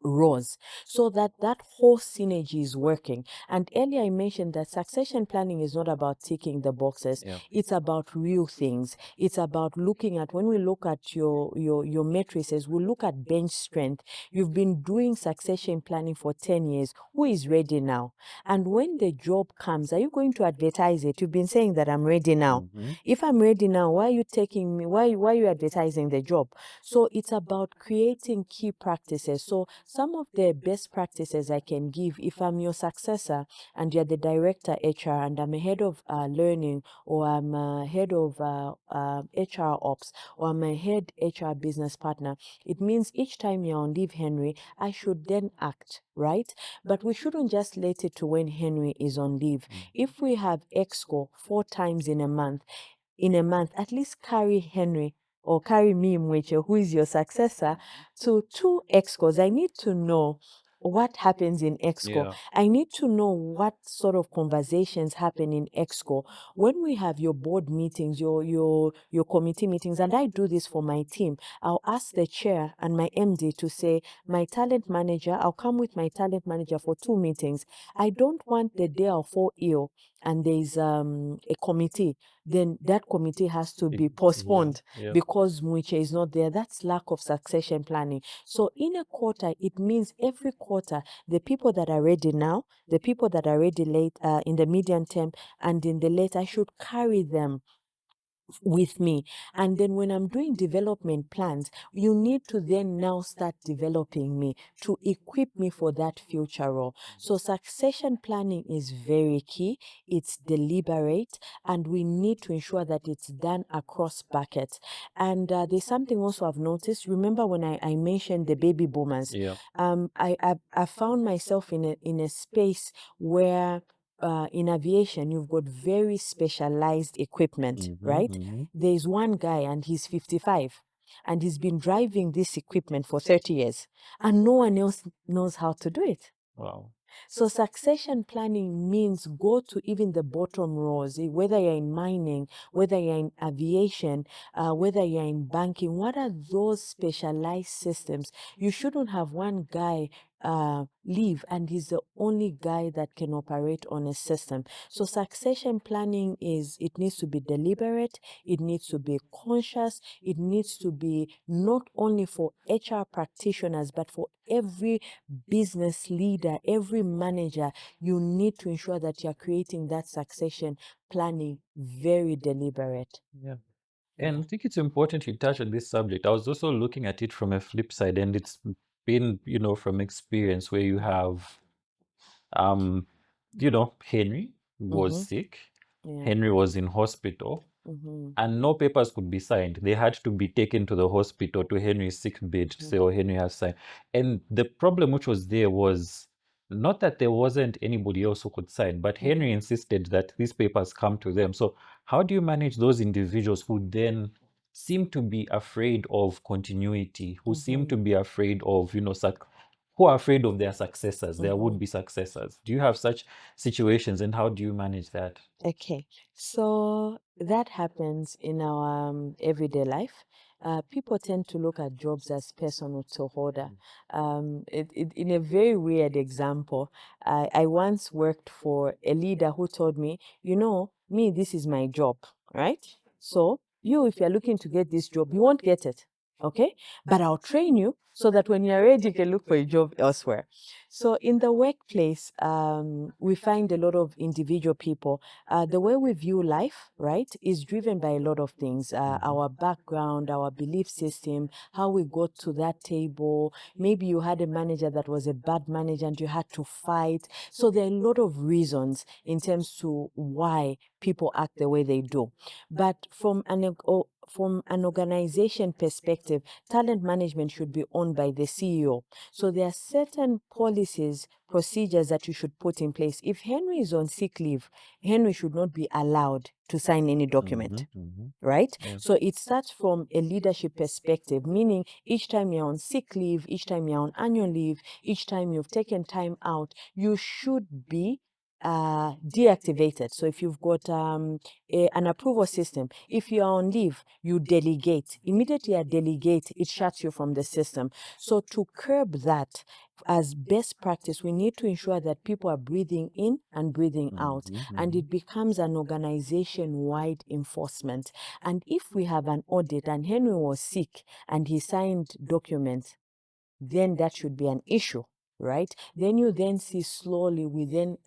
S2: roles, so that whole synergy is working. And earlier I mentioned that succession planning is not about ticking the boxes. It's about real things. It's about looking at, when we look at your matrices, we look at bench strength. You've been doing succession planning for 10 years. Who is ready now? And when the job comes, are you going to advertise it? You've been saying that I'm ready now. If I'm ready now, why are you taking me? Why are you advertising the job? So it's about creating key practices. So some of the best practices I can give, if I'm your successor and you're the director HR and I'm a head of learning, or I'm a head of HR ops, or I'm a head HR business partner, it means each time you're on leave, Henry, I should then act, right? But we shouldn't just let it to when Henry is on leave. If we have EXCO 4 times in a month, at least carry Henry or carry me, Mwiche, who is your successor, to 2 EXCOs. I need to know what happens in EXCO. I need to know what sort of conversations happen in EXCO. When we have your board meetings, your committee meetings, and I do this for my team, I'll ask the chair and my MD to say, my talent manager, I'll come with my talent manager for 2 meetings. I don't want the day I'll fall ill and there's a committee, then that committee has to be
S1: Yeah,
S2: postponed
S1: yeah.
S2: because Mwiche is not there. That's lack of succession planning. So in a quarter, it means every quarter, the people that are ready now, the people that are ready late in the medium term and in the late, I should carry them with me. And then when I'm doing development plans, you need to then now start developing me to equip me for that future role. So succession planning is very key. It's deliberate, and we need to ensure that it's done across buckets. And there's something also I've noticed. Remember when I mentioned the baby boomers?
S1: Yeah.
S2: I found myself in a space where in aviation, you've got very specialized equipment, right? There's one guy and he's 55 and he's been driving this equipment for 30 years and no one else knows how to do it.
S1: Wow.
S2: So succession planning means go to even the bottom rows, whether you're in mining, whether you're in aviation, whether you're in banking. What are those specialized systems? You shouldn't have one guy leave and he's the only guy that can operate on a system. So succession planning it needs to be deliberate, it needs to be conscious, it needs to be not only for HR practitioners, but for every business leader, every manager. You need to ensure that you're creating that succession planning very deliberate.
S1: Yeah. And I think it's important you touch on this subject. I was also looking at it from a flip side, and it's been, from experience where you have, Henry was sick.
S2: Yeah.
S1: Henry was in hospital,
S2: Mm-hmm.
S1: and no papers could be signed. They had to be taken to the hospital to Henry's sick bed to say, oh, Henry has signed. And the problem which was there was not that there wasn't anybody else who could sign, but Henry insisted that these papers come to them. So how do you manage those individuals who then seem to be afraid of continuity, who seem to be afraid of, who are afraid of their successors, their would-be successors? Do you have such situations, and how do you manage that?
S2: Okay, so that happens in our everyday life. People tend to look at jobs as personal to order. In a very weird example, I once worked for a leader who told me, me, this is my job, right? So if you're looking to get this job, you won't get it, okay? But I'll train you so that when you're ready, you can look for a job elsewhere. So in the workplace, we find a lot of individual people. The way we view life, right, is driven by a lot of things. Our background, our belief system, how we got to that table. Maybe you had a manager that was a bad manager and you had to fight. So there are a lot of reasons in terms to why people act the way they do. But from an organization perspective, talent management should be owned by the CEO. So there are certain policies, procedures that you should put in place. If Henry is on sick leave, Henry should not be allowed to sign any document. Right?
S1: Yeah.
S2: So it starts from a leadership perspective, meaning each time you're on sick leave, each time you're on annual leave, each time you've taken time out, you should be deactivated. So if you've got an approval system, if you're on leave, you delegate. Immediately you delegate, it shuts you from the system. So to curb that, as best practice, we need to ensure that people are breathing in and breathing out, and it becomes an organization-wide enforcement. And if we have an audit and Henry was sick and he signed documents, then that should be an issue, right? Then you then see slowly we then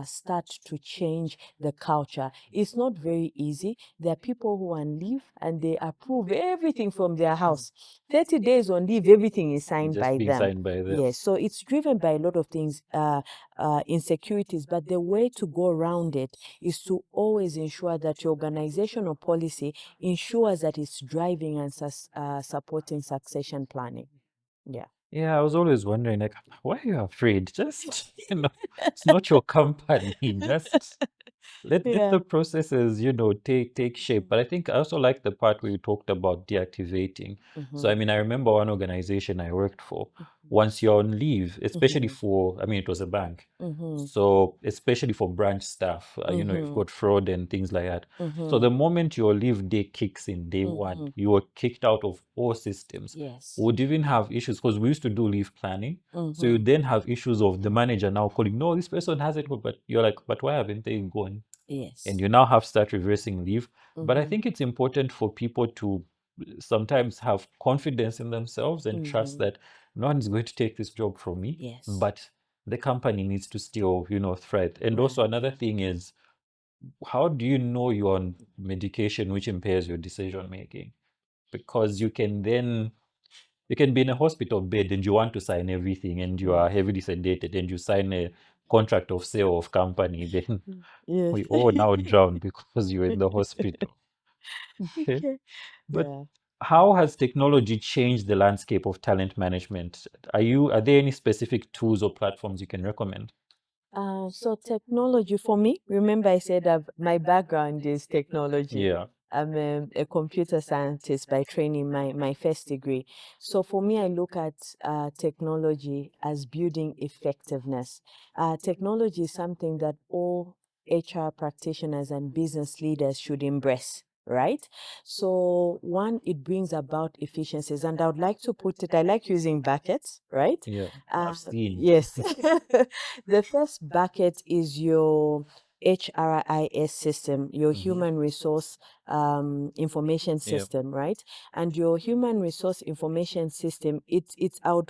S2: start to change the culture. It's not very easy. There are people who are on leave and they approve everything from their house. 30 days on leave, everything is signed
S1: Just
S2: by
S1: being
S2: them.
S1: signed by them.
S2: Yes, so it's driven by a lot of things, insecurities, but the way to go around it is to always ensure that your organizational policy ensures that it's driving and supporting succession planning. Yeah.
S1: Yeah, I was always wondering, like, why are you afraid? Just, it's not your company. Just let the processes, take shape. But I think I also like the part where you talked about deactivating. So, I mean, I remember one organization I worked for. Once you're on leave, especially for, I mean, it was a bank. So, especially for branch staff, you've got fraud and things like that. So, the moment your leave day kicks in, day one, you are kicked out of all systems.
S2: Yes.
S1: We would even have issues because we used to do leave planning. So you then have issues of the manager now calling, no, this person hasn't gone, but you're like, but why haven't they gone?
S2: Yes.
S1: and you now have to start reversing leave. But I
S2: Mm-hmm.
S1: think it's important for people to sometimes have confidence in themselves and trust
S2: Mm-hmm.
S1: that no one is going to take this job from me,
S2: Yes.
S1: but the company needs to still, thrive. And also
S2: Right.
S1: another thing is, how do you know you're on medication which impairs your decision making? Because you can be in a hospital bed and you want to sign everything and you are heavily sedated and you sign a contract of sale of company, then
S2: Yes.
S1: we all now drown because you're in the hospital. Okay.
S2: Okay.
S1: But
S2: Yeah.
S1: how has technology changed the landscape of talent management? Are there any specific tools or platforms you can recommend?
S2: So technology for me, remember I said my background is technology.
S1: Yeah.
S2: I'm a computer scientist by training, my first degree. So for me, I look at technology as building effectiveness. Technology is something that all HR practitioners and business leaders should embrace. Right? So one, it brings about efficiencies, and I would like to put it, I like using buckets, right?
S1: Yeah. I've seen.
S2: Yes. The first bucket is your HRIS system, your human resource information
S1: Yeah.
S2: system, right? And your human resource information system, I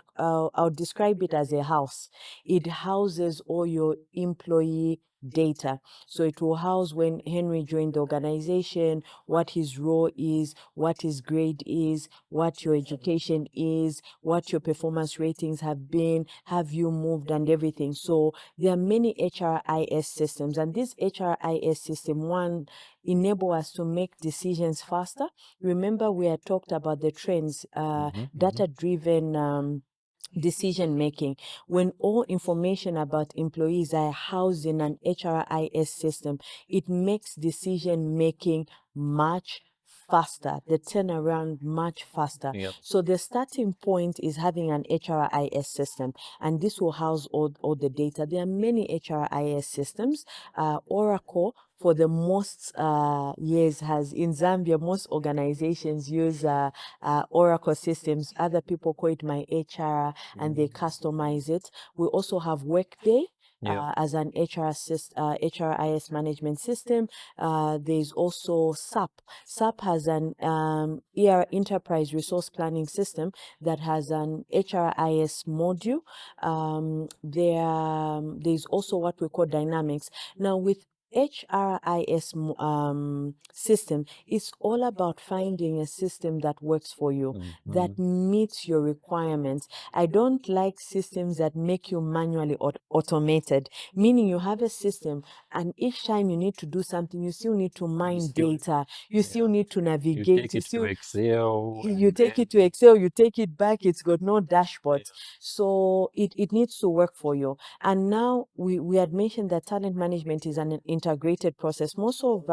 S2: would describe it as a house. It houses all your employee data. So it will house when Henry joined the organization, what his role is, what his grade is, what your education is, what your performance ratings have been, have you moved, and everything. So there are many HRIS systems, and this HRIS system, one, enable us to make decisions faster. Remember, we had talked about the trends, data-driven decision making. When all information about employees are housed in an HRIS system, it makes decision making much faster, the turnaround much faster.
S1: Yep.
S2: So the starting point is having an HRIS system, and this will house all the data. There are many HRIS systems. Oracle, for the most years, has in Zambia, most organizations use Oracle systems. Other people call it My HR, and they customize it. We also have Workday.
S1: Yeah.
S2: As an HRIS management system. There's also SAP. SAP has an enterprise resource planning system that has an HRIS module. There's also what we call Dynamics. Now, with HRIS system, it's all about finding a system that works for you, that meets your requirements. I don't like systems that make you manually automated, meaning you have a system and each time you need to do something, you still need to mine
S1: still-
S2: data, you still need to
S1: You
S2: navigate,
S1: take it to Excel.
S2: you
S1: and
S2: take
S1: then-
S2: it to Excel, you take it back, it's got no dashboard. So it needs to work for you. And now we had mentioned that talent management is an integrated process. Most of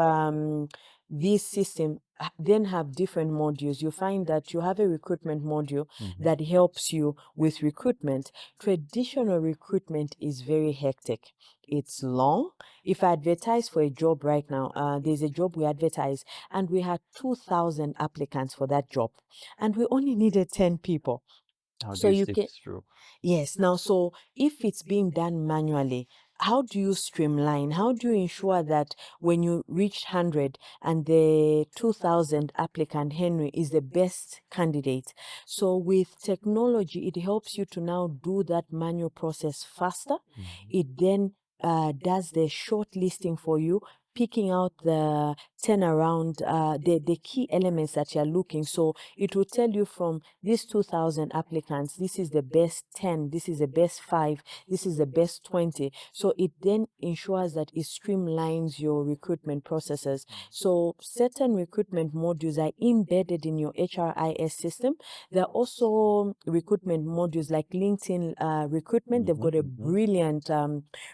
S2: these systems then have different modules. You find that you have a recruitment module that helps you with recruitment. Traditional recruitment is very hectic. It's long. If I advertise for a job right now, there's a job we advertise, and we had 2,000 applicants for that job, and we only needed 10 people.
S1: How do
S2: So
S1: you
S2: you
S1: sift
S2: can,
S1: through?
S2: yes. Now, so if it's being done manually, how do you streamline? How do you ensure that when you reach 100 and the 2,000 applicant Henry is the best candidate? So with technology, it helps you to now do that manual process faster. It then does the shortlisting for you, picking out the turnaround, the key elements that you're looking. So it will tell you from these 2,000 applicants, this is the best 10, this is the best 5, this is the best 20. So it then ensures that it streamlines your recruitment processes. So certain recruitment modules are embedded in your HRIS system. There are also recruitment modules like LinkedIn recruitment. They've got a brilliant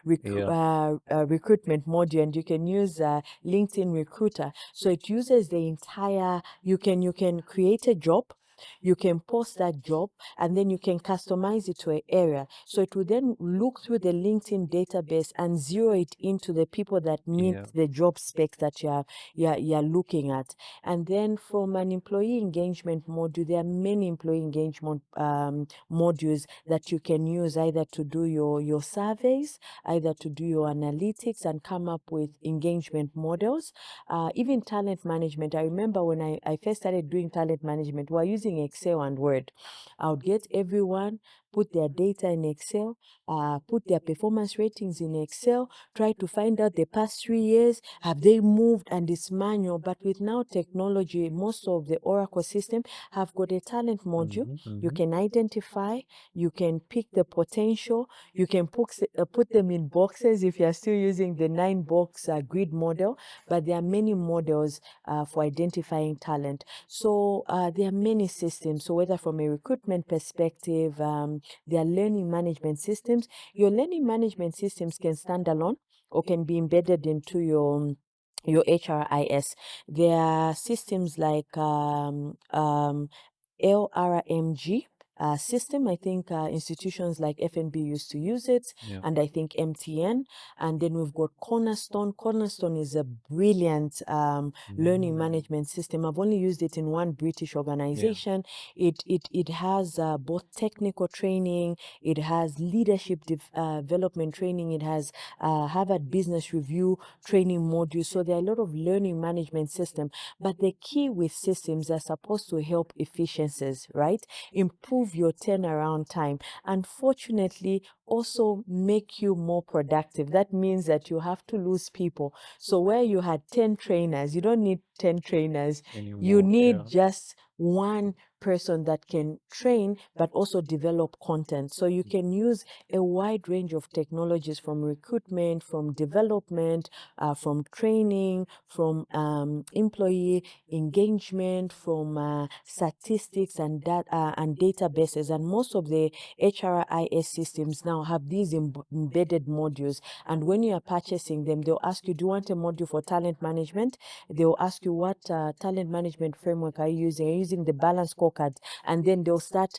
S2: recruitment module, and you can use LinkedIn Recruiter. So it uses the entire. You can create a job. you can post that job, and then you can customize it to an area. So it will then look through the LinkedIn database and zero it into the people that meet
S1: Yeah.
S2: the job specs that you're looking at. And then from an employee engagement module, there are many employee engagement modules that you can use either to do your surveys, either to do your analytics and come up with engagement models. Even talent management. I remember when I first started doing talent management, we were using Excel and Word. I would get everyone, put their data in Excel, put their performance ratings in Excel, try to find out the past 3 years, have they moved, and it's manual. But with now technology, most of the Oracle system have got a talent module. You can identify, you can pick the potential, you can put them in boxes if you're still using the 9-box grid model, but there are many models for identifying talent. So there are many systems. So whether from a recruitment perspective, there are learning management systems. Your learning management systems can stand alone or can be embedded into your HRIS. There are systems like LRMG system. I think institutions like FNB used to use it,
S1: Yeah.
S2: and I think MTN. And then we've got Cornerstone. Cornerstone is a brilliant learning management system. I've only used it in one British organization. It has both technical training, it has leadership development training, it has Harvard Business Review training modules. So there are a lot of learning management system. But the key with systems are supposed to help efficiencies, right? Improve your turnaround time. Unfortunately, also make you more productive. That means that you have to lose people. So where you had 10 trainers, you don't need 10 trainers. You
S1: Anymore.
S2: need just one person that can train but also develop content. So you can use a wide range of technologies, from recruitment, from development, from training, from employee engagement, from statistics and databases. And most of the HRIS systems now have these embedded modules. And when you are purchasing them, they'll ask you, do you want a module for talent management? They'll ask you, what talent management framework are you using? Are you using the balance scorecard? And then they'll start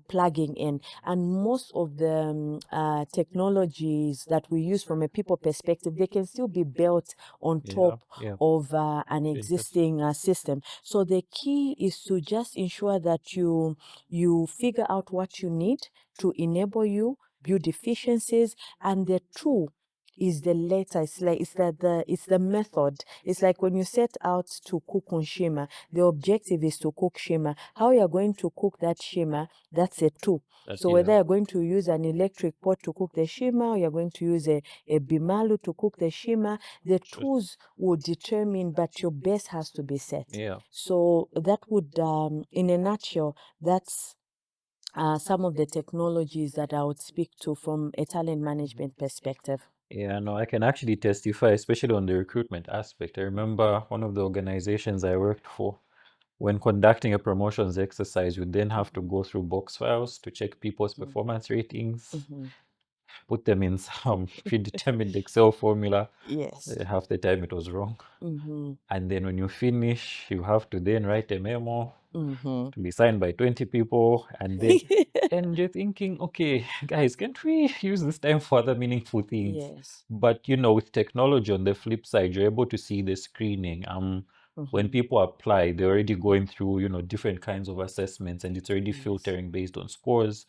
S2: plugging in. And most of the technologies that we use from a people perspective, they can still be built on top of an existing system. So the key is to just ensure that you figure out what you need to enable you, build efficiencies, and the tool is the letter. It's the method. It's like when you set out to cook on shima, the objective is to cook shima. How you're going to cook that shima, that's a tool. So whether you're going to use an electric pot to cook the shima, or you're going to use a bimalu to cook the shima, the tools will determine, but your base has to be set. So that would, in a nutshell, that's some of the technologies that I would speak to from a talent management perspective.
S1: Yeah, no, I can actually testify, especially on the recruitment aspect. I remember one of the organizations I worked for, when conducting a promotions exercise, you then have to go through box files to check people's performance ratings, put them in some predetermined Excel formula.
S2: Yes.
S1: Half the time it was wrong. And then when you finish, you have to then write a memo to be signed by 20 people. And then, and you're thinking, okay, guys, can't we use this time for other meaningful things?
S2: Yes.
S1: But, you know, with technology on the flip side, you're able to see the screening. When people apply, they're already going through, you know, different kinds of assessments, and it's already filtering based on scores.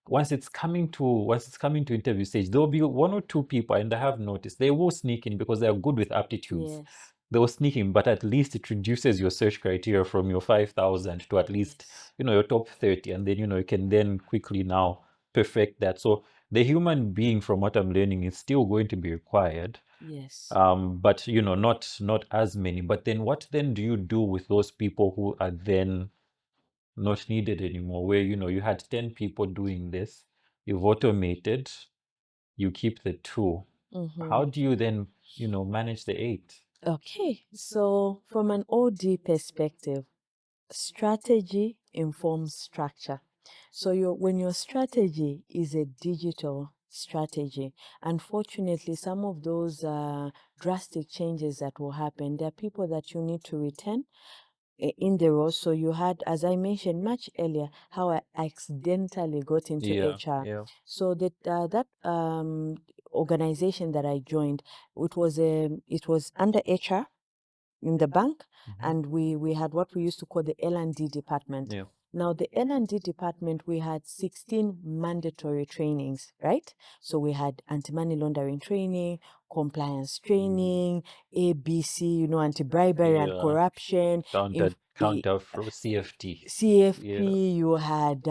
S1: Once it's coming to interview stage, there'll be one or two people, and I have noticed they will sneak in because they're good with aptitudes.
S2: Yes.
S1: They will sneak in, but at least it reduces your search criteria from your 5,000 to at least, you know, your top 30, and then, you know, you can then quickly now perfect that. So the human being, from what I'm learning, is still going to be required.
S2: Yes.
S1: But you know, not as many. But then what then do you do with those people who are then not needed anymore, where, you know, you had 10 people doing this, you've automated, you keep the 2. How do you then, you know, manage the 8?
S2: Okay. So from an OD perspective, strategy informs structure. So when your strategy is a digital strategy, unfortunately, some of those drastic changes that will happen, there are people that you need to retain. in the role. So you had, as I mentioned much earlier, how I accidentally got into
S1: Yeah,
S2: HR.
S1: yeah.
S2: So that organization that I joined, it was under HR in the bank, and we had what we used to call the L&D department.
S1: Yeah.
S2: Now, the L&D department, we had 16 mandatory trainings, right? So we had anti-money laundering training, compliance training, ABC, anti-bribery and
S1: Yeah.
S2: corruption,
S1: Counter for CFT. Yeah.
S2: CFP, you had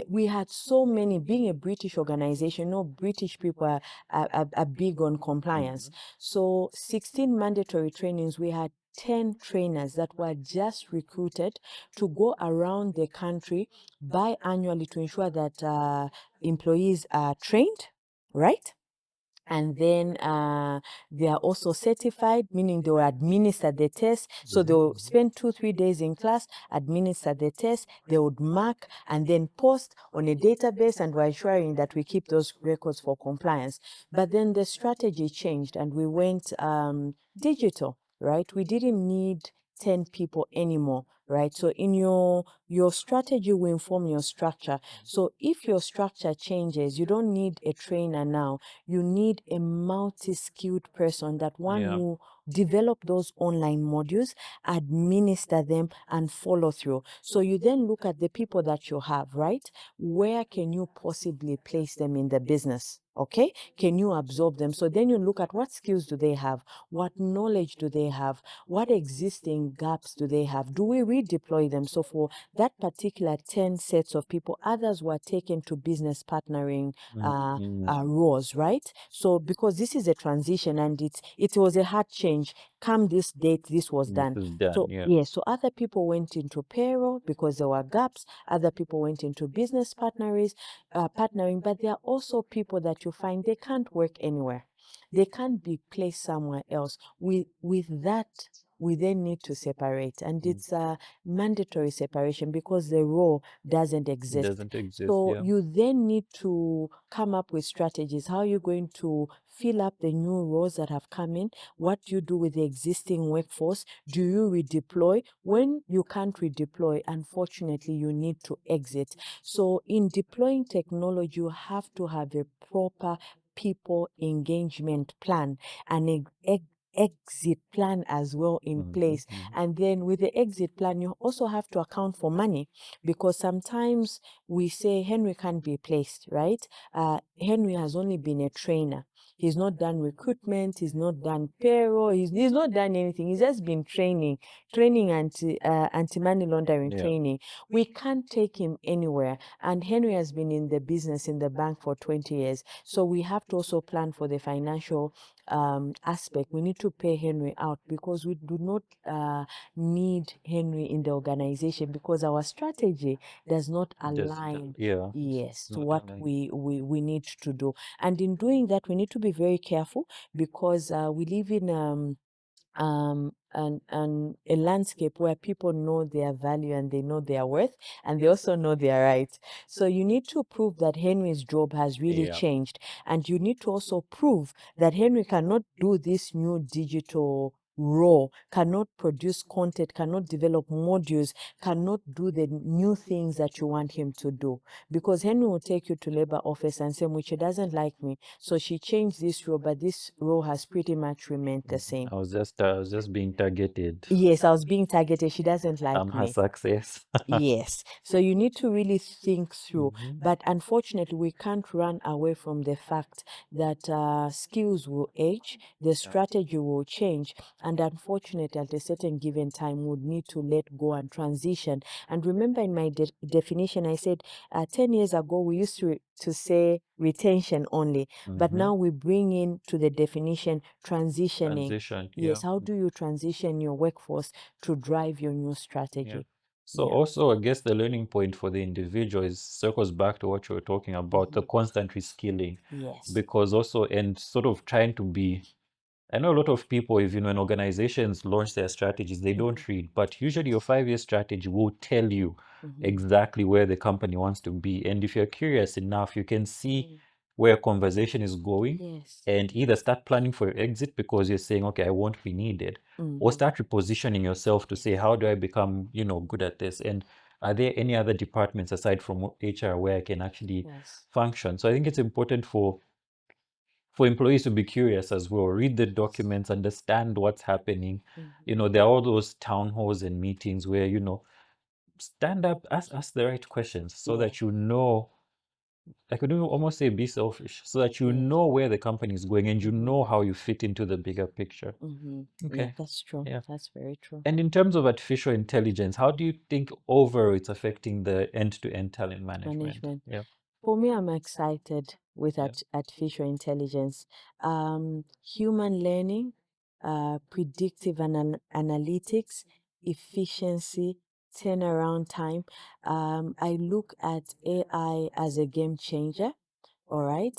S2: we had so many. Being a British organization, British people are big on compliance. So 16 mandatory trainings. We had 10 trainers that were just recruited to go around the country biannually to ensure that employees are trained, right? And then they are also certified, meaning they will administer the test. So they will spend 2-3 days in class, administer the test, they would mark and then post on a database, and we're ensuring that we keep those records for compliance. But then the strategy changed and we went digital, right? We didn't need 10 people anymore, right? So in your strategy will inform your structure. So if your structure changes, you don't need a trainer now. You need a multi-skilled person, that one
S1: Yeah.
S2: who develop those online modules, administer them, and follow through. So you then look at the people that you have, right? Where can you possibly place them in the business? Okay, can you absorb them? So then you look at what skills do they have, what knowledge do they have, what existing gaps do they have, do we redeploy them? So for that particular 10 sets of people, others were taken to business partnering roles, right? So because this is a transition and it was a hard change. Come this date, this was done.
S1: This is done.
S2: So
S1: Yeah.
S2: yeah, so other people went into payroll because there were gaps. Other people went into business partnering, but there are also people that you find they can't work anywhere. They can't be placed somewhere else. With that, we then need to separate, and it's a mandatory separation because the role doesn't
S1: It
S2: exist.
S1: doesn't exist.
S2: So
S1: Yeah.
S2: you then need to come up with strategies. How are you going to fill up the new roles that have come in? What do you do with the existing workforce? Do you redeploy? When you can't redeploy, unfortunately, you need to exit. So in deploying technology, you have to have a proper people engagement plan and exit plan as well in place. And then with the exit plan, you also have to account for money, because sometimes we say Henry can't be placed, right? Henry has only been a trainer. He's not done recruitment. He's not done payroll. He's not done anything. He's just been training anti-money laundering training. We can't take him anywhere. And Henry has been in the business, in the bank for 20 years. So we have to also plan for the financial aspect. We need to pay Henry out because we do not need Henry in the organization, because our strategy does not align, yes, to what we need to do. And in doing that, we need to be very careful, because we live in a landscape where people know their value and they know their worth, and they also know their rights. So you need to prove that Henry's job has really changed, and you need to also prove that Henry cannot do this new digital role, cannot produce content, cannot develop modules, cannot do the new things that you want him to do. Because Henry will take you to labor office and say, "Mwiche doesn't like me, so she changed this role, but this role has pretty much remained the same."
S1: I was just being targeted.
S2: Yes, I was being targeted. She doesn't like
S1: I'm her
S2: me.
S1: success.
S2: Yes. So you need to really think through. But unfortunately, we can't run away from the fact that skills will age, the strategy will change, and unfortunately, at a certain given time, would need to let go and transition. And remember, in my definition, I said 10 years ago, we used to say retention only, but now we bring in to the definition transitioning.
S1: Transition.
S2: Yes, how do you transition your workforce to drive your new strategy?
S1: So also, I guess the learning point for the individual is circles back to what you were talking about, the constant reskilling.
S2: Yes.
S1: Because also, and sort of trying to be, I know a lot of people, even when organizations launch their strategies, they don't read, but usually your 5-year strategy will tell you exactly where the company wants to be. And if you're curious enough, you can see where conversation is going,
S2: Yes.
S1: and either start planning for your exit because you're saying, okay, I won't be needed, or start repositioning yourself to say, how do I become, good at this? And are there any other departments aside from HR where I can actually
S2: Yes.
S1: function? So I think it's important for employees to be curious as well, read the documents, understand what's happening. There are all those town halls and meetings where, stand up, ask the right questions so
S2: Yeah.
S1: that I could almost say be selfish, so that you
S2: Yes.
S1: know where the company is going and you know how you fit into the bigger picture.
S2: Yeah,
S1: Okay.
S2: that's true.
S1: Yeah.
S2: That's very true.
S1: And in terms of artificial intelligence, how do you think overall it's affecting the end-to-end talent management?
S2: Management.
S1: Yeah.
S2: For me, I'm excited with
S1: Yeah.
S2: artificial intelligence. Human learning, predictive analytics, efficiency, turnaround time. I look at AI as a game changer. All right.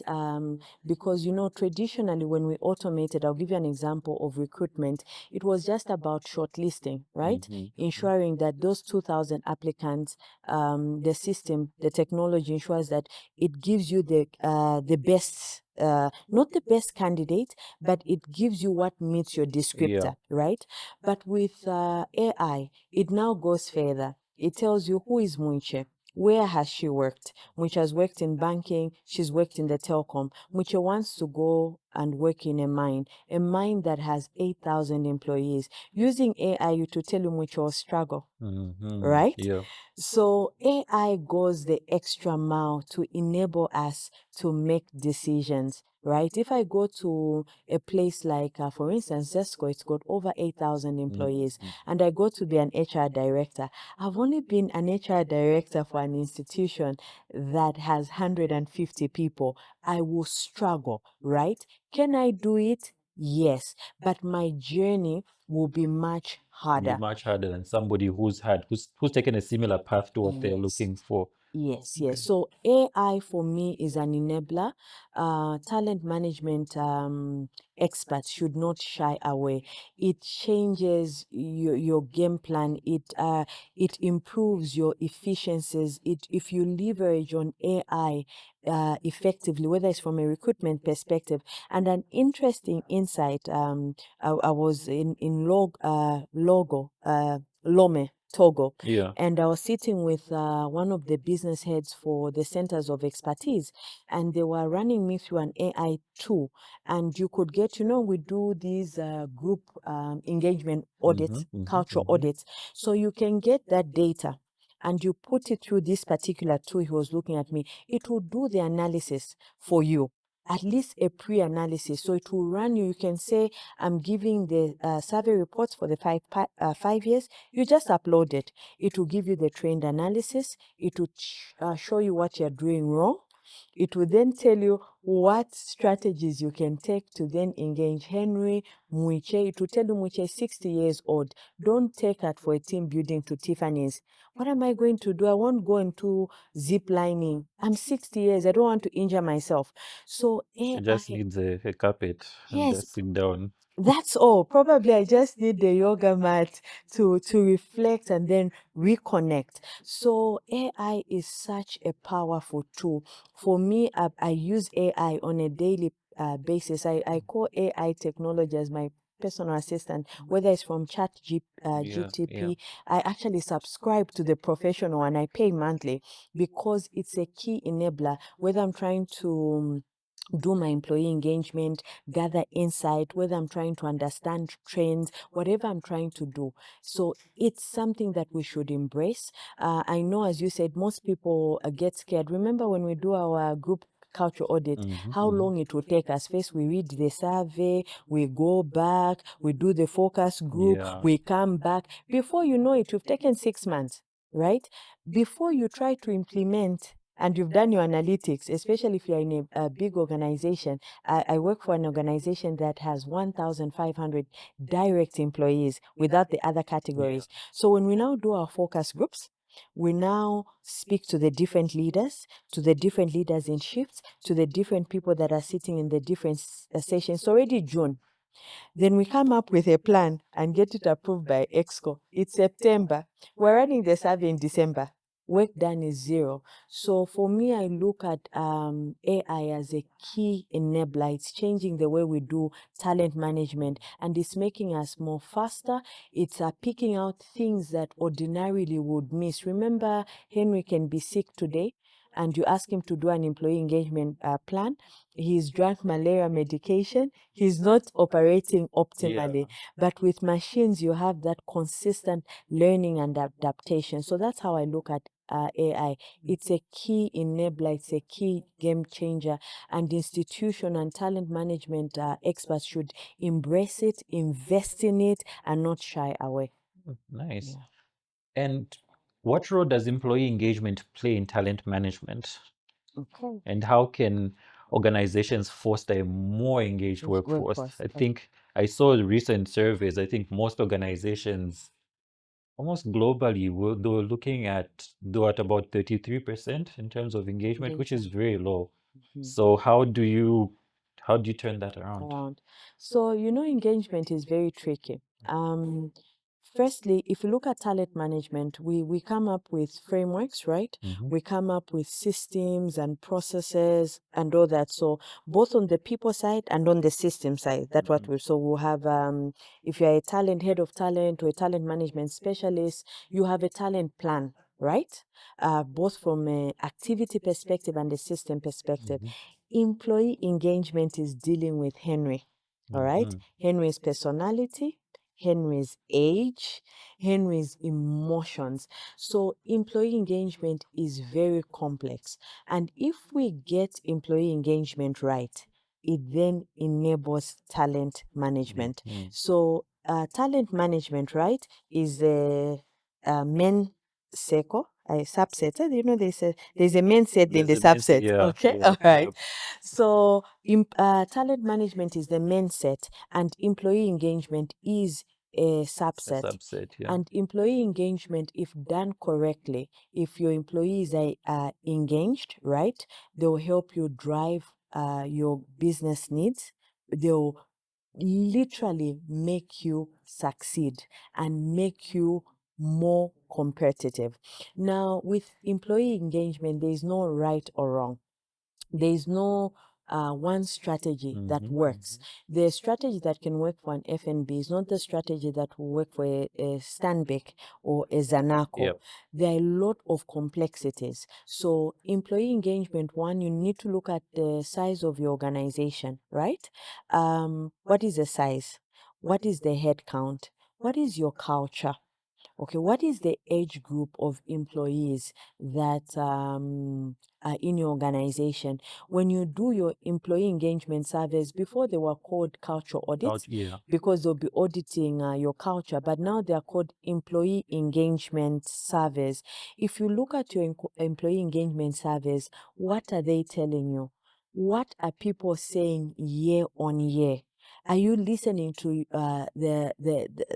S2: Because, traditionally when we automated, I'll give you an example of recruitment. It was just about shortlisting, right? Ensuring that those 2,000 applicants, the system, the technology ensures that it gives you the best, not the best candidate, but it gives you what meets your
S1: Yeah.
S2: descriptor, right? But with AI, it now goes further. It tells you who is Mwiche. Where has she worked? Mwiche has worked in banking. She's worked in the telecom. Mwiche wants to go and work in a mine that has 8,000 employees. Using AI to tell you Mwiche will struggle, right?
S1: Yeah.
S2: So AI goes the extra mile to enable us to make decisions, right? If I go to a place like, for instance, Zesco, it's got over 8,000 employees, and I go to be an HR director. I've only been an HR director for an institution that has 150 people. I will struggle, right? Can I do it? Yes, but my journey will be much
S1: Be
S2: harder.
S1: much harder than somebody who's taken a similar path to what they're
S2: Yes.
S1: looking for.
S2: Yes,
S1: Okay.
S2: yes. So AI for me is an enabler. Talent management experts should not shy away. It changes your game plan. It improves your efficiencies. If you leverage on AI effectively, whether it's from a recruitment perspective. And an interesting insight. I was in Lome, Togo,
S1: Yeah.
S2: and I was sitting with one of the business heads for the centers of expertise, and they were running me through an AI tool. And you could get, we do these group engagement audits, culture audits. So you can get that data and you put it through this particular tool. He was looking at me. It will do the analysis for you, at least a pre-analysis. So it will run you. You can say, I'm giving the survey reports for the 5 years. You just upload it. It will give you the trend analysis. It will show you what you're doing wrong. It will then tell you what strategies you can take to then engage Henry, Mwiche. It will tell you Mwiche is 60 years old. Don't take that for a team building to Tiffany's. What am I going to do? I won't go into zip lining. I'm 60 years. I don't want to injure myself. So
S1: She
S2: AI,
S1: just needs a carpet and
S2: yes,
S1: just sit down.
S2: that's all. Probably I just need the yoga mat to reflect and then reconnect. So AI is such a powerful tool. For me, I use AI on a daily basis. I call AI technology as my personal assistant, whether it's from GTP. I actually subscribe to the professional and I pay monthly because it's a key enabler, whether I'm trying to do my employee engagement, gather insight, whether I'm trying to understand trends, whatever I'm trying to do. So it's something that we should embrace. I know, as you said, most people get scared. Remember when we do our group culture audit, how long it will take us. First, we read the survey, we go back, we do the focus group,
S1: Yeah.
S2: we come back. Before you know it, you've taken 6 months, right? Before you try to implement and you've done your analytics, especially if you're in a big organization. I work for an organization that has 1,500 direct employees without the other categories. So when we now do our focus groups, we now speak to the different leaders, in shifts, to the different people that are sitting in the different sessions. It's already June. Then we come up with a plan and get it approved by EXCO. It's September. We're running the survey in December. work done is zero. So for me, I look at AI as a key enabler. It's changing the way we do talent management, and it's making us more faster. It's picking out things that ordinarily would miss. Remember, Henry can be sick today, and you ask him to do an employee engagement plan. He's drank malaria medication. He's not operating optimally. But with machines, you have that consistent learning and adaptation. So that's how I look at AI. It's a key enabler, it's a key game changer, and institution and talent management experts should embrace it, invest in it, and not shy away.
S1: Nice.
S2: Yeah.
S1: And what role does employee engagement play in talent management?
S2: Okay.
S1: And how can organizations foster a more engaged workforce? I think I saw recent surveys. I think most organizations, almost globally, they were looking at, they're at about 33% in terms of engagement, which is very low. So how do you turn that around?
S2: So, engagement is very tricky. Firstly, if you look at talent management, we come up with frameworks, right? We come up with systems and processes and all that. So both on the people side and on the system side, that's what we'll have, if you're a talent, head of talent or a talent management specialist, you have a talent plan, right? Both from an activity perspective and the system perspective. Employee engagement is dealing with Henry, all right? Henry's personality, Henry's age, Henry's emotions. So employee engagement is very complex. And if we get employee engagement right, it then enables talent management. So talent management, right, is the main circle, a subset. They say there's a main set in the subset. Okay, all right. So talent management is the main set, and employee engagement is a subset. And employee engagement, if done correctly, if your employees are engaged, right, they'll help you drive your business needs. They'll literally make you succeed and make you more competitive. Now, with employee engagement, there is no right or wrong. There is no one strategy that works. The strategy that can work for an FNB is not the strategy that will work for a Stanbic or a Zanaco. There are a lot of complexities. So employee engagement, one, you need to look at the size of your organization, right? What is the size? What is the head count? What is your culture? Okay, what is the age group of employees that are in your organization? When you do your employee engagement surveys, before they were called culture audits, because they'll be auditing your culture, but now they are called employee engagement surveys. If you look at your employee engagement surveys, what are they telling you? What are people saying year on year? Are you listening to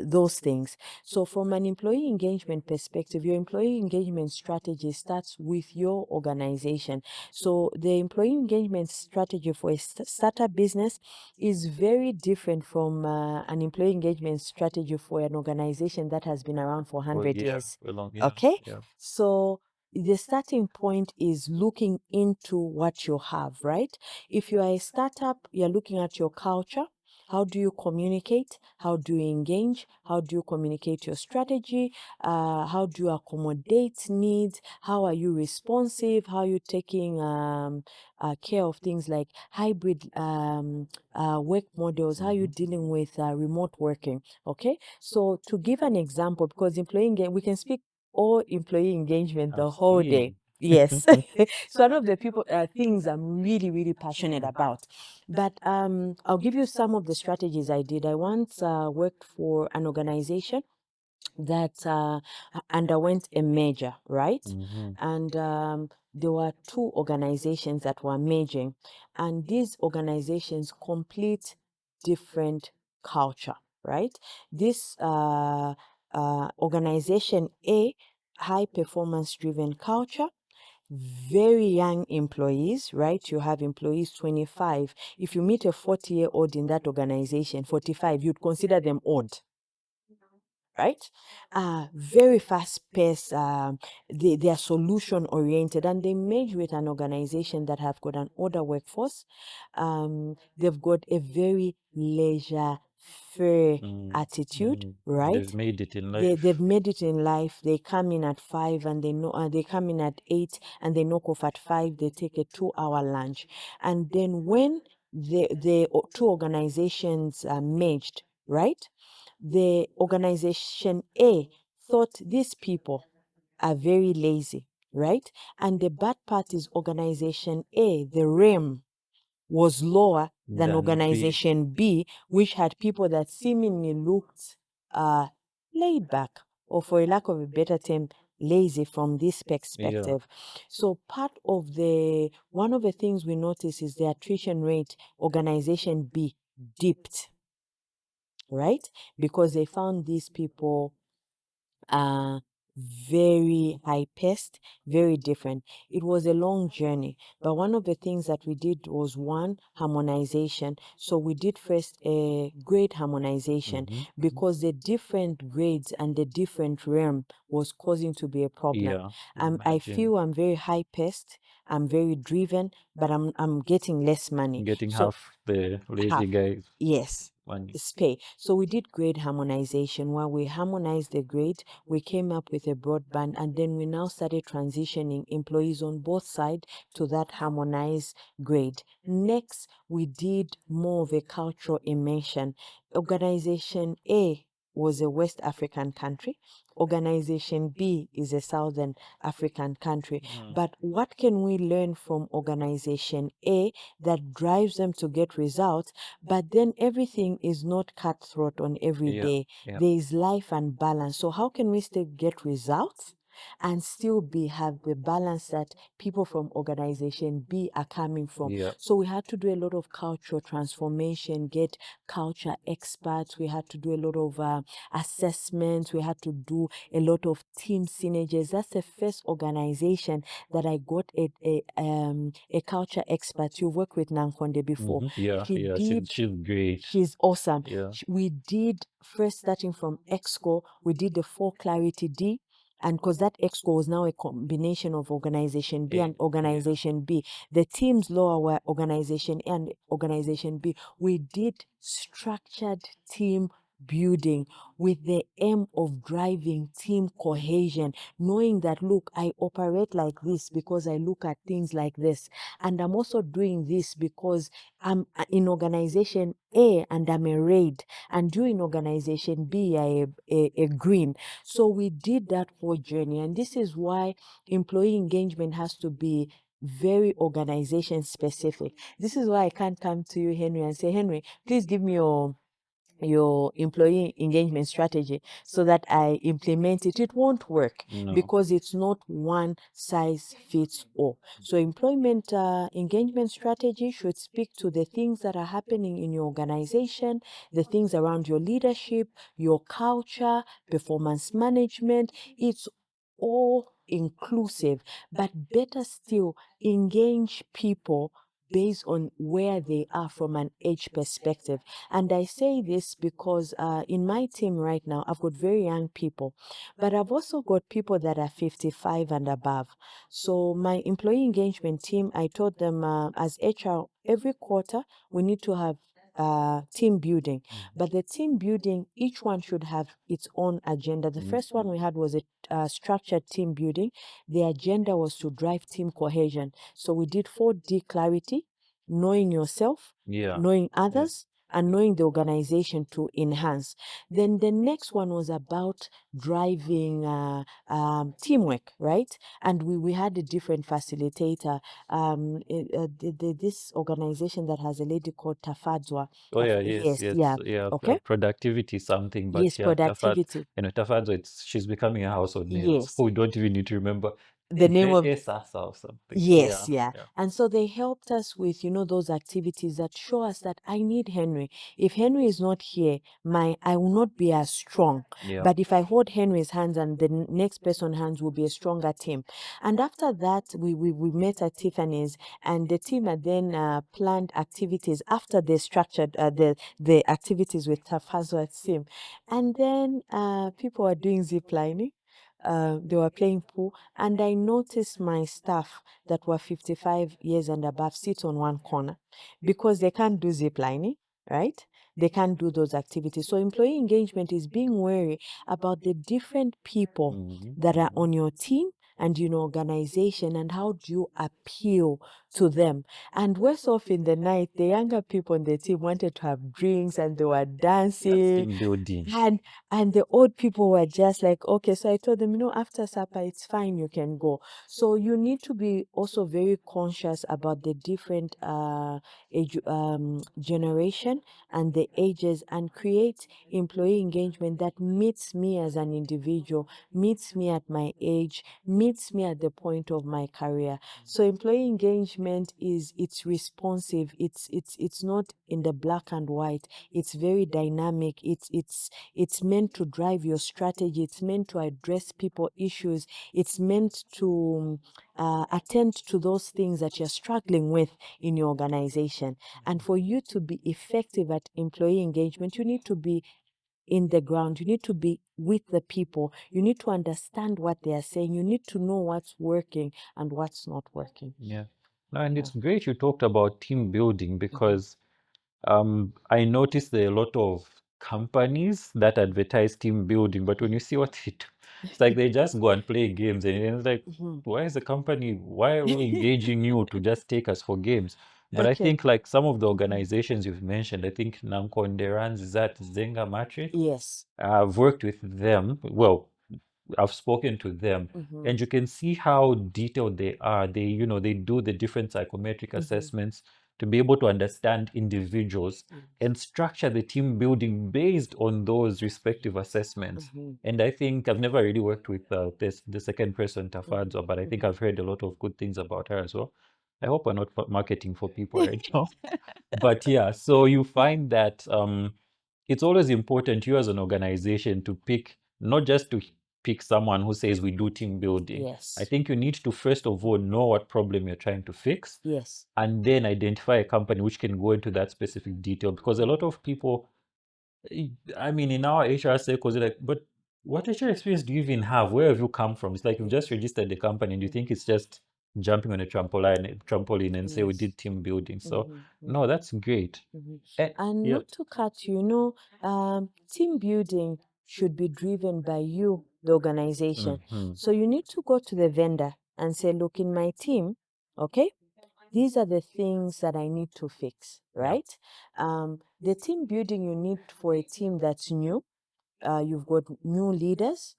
S2: those things? So from an employee engagement perspective, your employee engagement strategy starts with your organization. So the employee engagement strategy for a startup business is very different from an employee engagement strategy for an organization that has been around for 100 years. Okay? So the starting point is looking into what you have, right? If you are a startup, you're looking at your culture. How do you communicate? How do you engage? How do you communicate your strategy? How do you accommodate needs? How are you responsive? How are you taking care of things like hybrid work models? How are you dealing with remote working? Okay, so to give an example, because we can speak all employee engagement the whole day. Yes. So one of the things I'm really, really passionate about. But I'll give you some of the strategies I did. I once worked for an organization that underwent a merger, right? And there were two organizations that were merging, and these organizations complete different culture, right? This organization A, high performance driven culture, very young employees, right? You have employees 25. If you meet a 40-year-old in that organization, 45, you'd consider them old. right? Very fast paced. They are solution oriented, and they merge with an organization that have got an older workforce. They've got a very leisure fair attitude,
S1: They've
S2: right?
S1: made it in
S2: They've
S1: life.
S2: made it in life. They come in at 5 and they know they come in at 8 and they knock off at 5. They take a 2-hour lunch, and then when the two organizations merged, right? The organization A thought these people are very lazy, right? And the bad part is organization A, the REM was lower than
S1: Than B.
S2: organization B, which had people that seemingly looked uh, laid back, or for a lack of a better term, lazy from this
S1: Yeah.
S2: perspective. So one of the things we notice is the attrition rate, organization B dipped, right? Because they found these people very high paced, very different. It was a long journey, but one of the things that we did was one, harmonization. So we did first a grade harmonization because the different grades and the different realm was causing to be a problem.
S1: Yeah.
S2: I
S1: Imagine
S2: feel I'm very high paced, I'm very driven, but I'm getting less money.
S1: getting
S2: So
S1: half the lazy
S2: half,
S1: guys
S2: yes,
S1: money.
S2: is pay. So we did grade harmonization. While we harmonized the grade, we came up with a broadband, and then we now started transitioning employees on both sides to that harmonized grade. Next, we did more of a cultural immersion. Organization A was a West African country. Organization B is a Southern African country. But what can we learn from Organization A that drives them to get results? But then everything is not cutthroat on every
S1: Yeah.
S2: day.
S1: Yeah.
S2: There is life and balance. So how can we still get results and still have the balance that people from organization B are coming from?
S1: Yeah.
S2: So we had to do a lot of cultural transformation, get culture experts. We had to do a lot of assessments. We had to do a lot of team synergies. That's the first organization that I got a culture expert. You worked with Nankonde before.
S1: Yeah.
S2: She
S1: Yeah.
S2: did.
S1: She's great.
S2: She's awesome.
S1: Yeah.
S2: We did first starting from EXCO, we did the 4 Clarity D. And because that EXCO was now a combination of Organization B and Organization B, the teams lower were Organization A and Organization B. We did structured team building with the aim of driving team cohesion, knowing that, look, I operate like this because I look at things like this. And I'm also doing this because I'm in organization A and I'm a red, and you in organization B are a green. So we did that whole journey, and this is why employee engagement has to be very organization specific. This is why I can't come to you, Henry, and say, Henry, please give me your employee engagement strategy so that I implement it. It won't work because it's not one size fits all. So employment engagement strategy should speak to the things that are happening in your organization, the things around your leadership, your culture, performance management. It's all inclusive, but better still, engage people based on where they are from an age perspective. And I say this because in my team right now, I've got very young people, but I've also got people that are 55 and above. So my employee engagement team, I told them as HR, every quarter we need to have team building. But the team building, each one should have its own agenda. The first one we had was a structured team building. The agenda was to drive team cohesion. So we did 4D clarity, knowing yourself,
S1: Yeah.
S2: knowing others, and knowing the organization to enhance. Then the next one was about driving teamwork, right? And we had a different facilitator. This organization that has a lady called Tafadzwa.
S1: Oh yeah, yes,
S2: Yeah.
S1: yeah.
S2: Okay.
S1: Productivity something, but
S2: Yes,
S1: yeah,
S2: productivity.
S1: Tafadzo, she's becoming a household name. So
S2: Yes.
S1: we don't even need to remember
S2: the name of
S1: Sasa or something.
S2: yes,
S1: Yeah,
S2: yeah.
S1: yeah.
S2: And so they helped us with, those activities that show us that I need Henry. If Henry is not here, I will not be as strong.
S1: Yeah.
S2: But if I hold Henry's hands and the next person's hands will be a stronger team. And after that, we met at Tiffany's, and the team had then planned activities after they structured the activities with Tafazwa's team. And then people were doing zip lining. They were playing pool, and I noticed my staff that were 55 years and above sit on one corner because they can't do zip lining, right? They can't do those activities. So employee engagement is being wary about the different people that are on your team and organization, and how do you appeal to them. And worse off in the night, the younger people on the team wanted to have drinks and they were
S1: That's
S2: dancing.
S1: team building.
S2: And the old people were just like, okay. So I told them, after supper, it's fine, you can go. So you need to be also very conscious about the different age generation and the ages, and create employee engagement that meets me as an individual, meets me at my age, meets me at the point of my career. So employee engagement it's responsive. It's not in the black and white. It's very dynamic. It's meant to drive your strategy. It's meant to address people issues. It's meant to attend to those things that you're struggling with in your organization. And for you to be effective at employee engagement, you need to be in the ground. You need to be with the people. You need to understand what they are saying. You need to know what's working and what's not working.
S1: Yeah. No, and it's
S2: Yeah.
S1: great you talked about team building because I noticed there are a lot of companies that advertise team building, but when you see what they do, it's like they just go and play games, and it's like, why are we engaging you to just take us for games? But I
S2: Okay.
S1: think like some of the organizations you've mentioned, I think Nankonde runs that Zenga Matrix.
S2: Yes.
S1: I've worked with them. Well, I've spoken to them, and you can see how detailed they are. They do the different psychometric assessments to be able to understand individuals and structure the team building based on those respective assessments. And I think I've never really worked with the second person, Tafadzwa, but I think I've heard a lot of good things about her as well. I hope we're not marketing for people right now. But yeah, so you find that it's always important, you as an organization, to pick, not just to pick someone who says we do team building.
S2: Yes.
S1: I think you need to first of all know what problem you're trying to fix,
S2: Yes.
S1: and then identify a company which can go into that specific detail. Because a lot of people, I mean, in our HR circles, they're like, but what HR experience do you even have? Where have you come from? It's like you've just registered the company and you think it's just jumping on a trampoline and say we
S2: Yes.
S1: did team building. So no, that's great.
S2: And
S1: Yeah.
S2: not to cut you, team building should be driven by you, the organization. So you need to go to the vendor and say, look, in my team, okay, these are the things that I need to fix, right? The team building you need for a team that's new, you've got new leaders,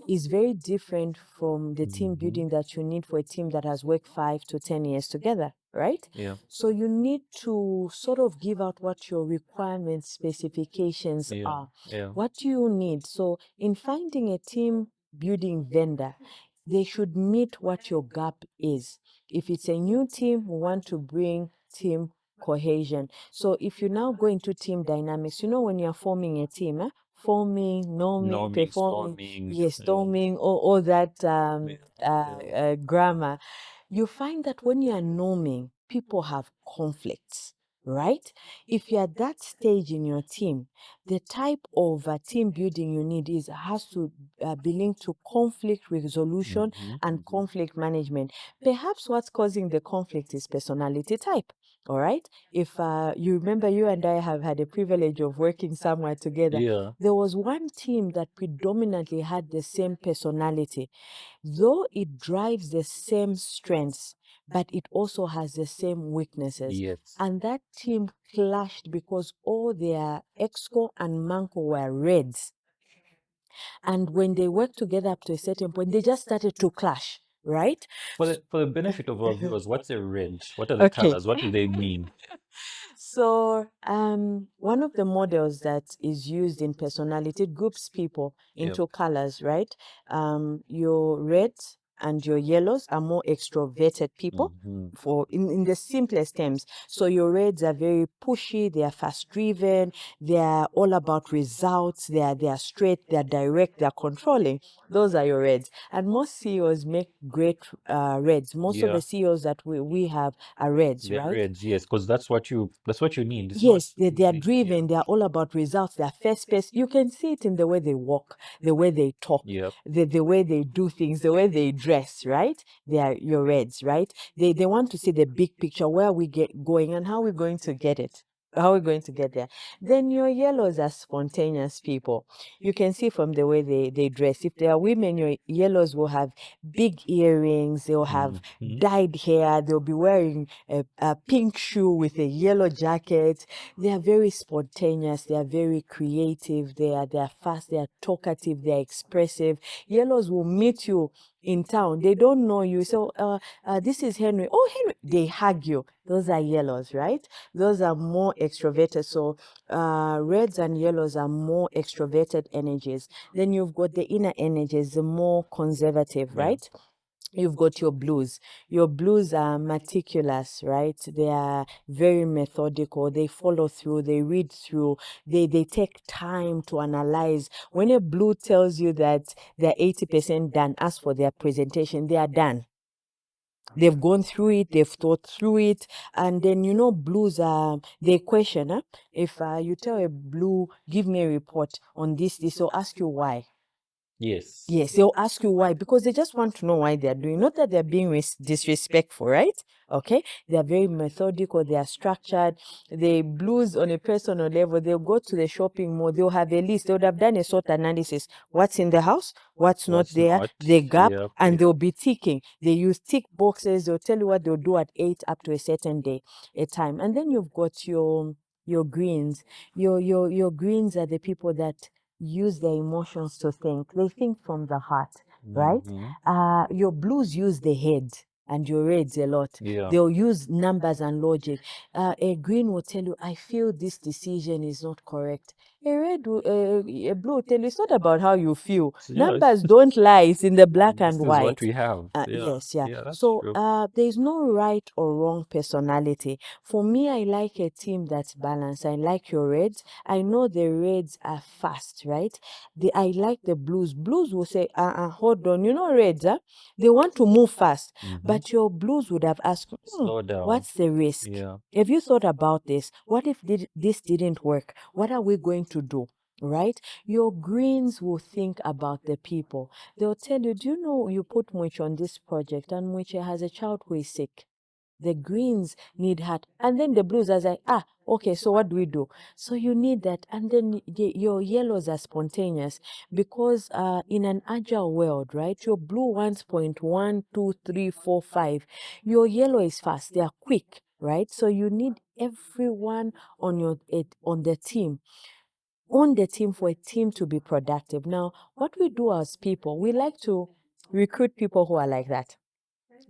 S2: is very different from the team building that you need for a team that has worked 5 to 10 years together, right?
S1: Yeah.
S2: So you need to sort of give out what your requirements, specifications
S1: Yeah.
S2: are.
S1: Yeah.
S2: What do you need? So in finding a team building vendor, they should meet what your gap is. If it's a new team, we want to bring team cohesion. So if you now go into team dynamics, when you're forming a team, forming, norming,
S1: Norming,
S2: performing,
S1: storming.
S2: yes, storming, all that grammar, you find that when you are norming, people have conflicts, right? If you're at that stage in your team, the type of team building you need has to be linked to conflict resolution and conflict management. Perhaps what's causing the conflict is personality type. All right. If you remember, you and I have had the privilege of working somewhere together.
S1: Yeah.
S2: There was one team that predominantly had the same personality, though it drives the same strengths, but it also has the same weaknesses.
S1: Yes.
S2: And that team clashed because all their exco and manco were reds. And when they worked together up to a certain point, they just started to clash, right?
S1: For the benefit of our viewers, what's a red? What are the
S2: Okay.
S1: colors? What do they mean?
S2: So, one of the models that is used in personality groups people into colors, right? Your red and your yellows are more extroverted people. For in the simplest terms. So your reds are very pushy, they are fast driven, they are all about results, they are straight, they are direct, they are controlling. Those are your reds. And most CEOs make great reds. Most of the CEOs that we have are reds,
S1: They're
S2: right?
S1: reds, yes, because that's what you need. It's
S2: Yes,
S1: not
S2: they are driven. They are all about results. They are first pace. You can see it in the way they walk, the way they talk,
S1: Yep.
S2: the way they do things, the way they dress, right? They are your reds, right? They want to see the big picture, where we get going and how we're going to get it. How we're going to get there. Then your yellows are spontaneous people. You can see from the way they dress. If they are women, your yellows will have big earrings, they'll have dyed hair, they'll be wearing a pink shoe with a yellow jacket. They are very spontaneous, they are very creative, they are fast, they are talkative, they are expressive. Yellows will meet you in town, they don't know you, so this is Henry. Oh, Henry, they hug you. Those are yellows, right? Those are more extroverted. So reds and yellows are more extroverted energies. Then you've got the inner energies, the more conservative, right? You've got your blues. Your blues are meticulous, right? They are very methodical. They follow through. They read through. They take time to analyze. When a blue tells you that they're 80% done, as for their presentation, they are done. They've gone through it, they've thought through it, and then blues are they question. If you tell a blue, give me a report on this, they'll ask you why.
S1: Yes.
S2: Yes, they'll ask you why, because they just want to know why they're doing, not that they're being disrespectful, right? Okay, they're very methodical, they are structured. They blues on a personal level, they'll go to the shopping mall, they'll have a list, they would have done a SWOT analysis. What's in the house, what's not there, the gap, and they'll be ticking. They use tick boxes, they'll tell you what they'll do at 8 up to a certain day, a time. And then you've got your greens. Your greens are the people that use their emotions to think. They think from the heart, right? Your blues use the head, and your reds a lot.
S1: Yeah.
S2: They'll use numbers and logic. A green will tell you, I feel this decision is not correct. A blue will tell you, it's not about how you feel. Numbers don't lie. It's in the black and
S1: This is
S2: white.
S1: what we have.
S2: Yes,
S1: That's
S2: so
S1: true.
S2: there's no right or wrong personality. For me, I like a team that's balanced. I like your reds. I know the reds are fast, right? I like the blues. Blues will say, hold on, reds, they want to move fast. But your blues would have asked,
S1: Slow down.
S2: what's the risk?
S1: Yeah.
S2: Have you thought about this? What if this didn't work? What are we going to do? Right? Your greens will think about the people. They'll tell you, do you know you put Mwiche on this project and Mwiche has a child who is sick? The greens need heart. And then the blues are like, okay, so what do we do? So you need that. And then your yellows are spontaneous, because in an agile world, right, your blue wants 0.1, 2, 3, 4, 5. Your yellow is fast. They are quick, right? So you need everyone on the team. On the team for a team to be productive. Now, what we do as people, we like to recruit people who are like that,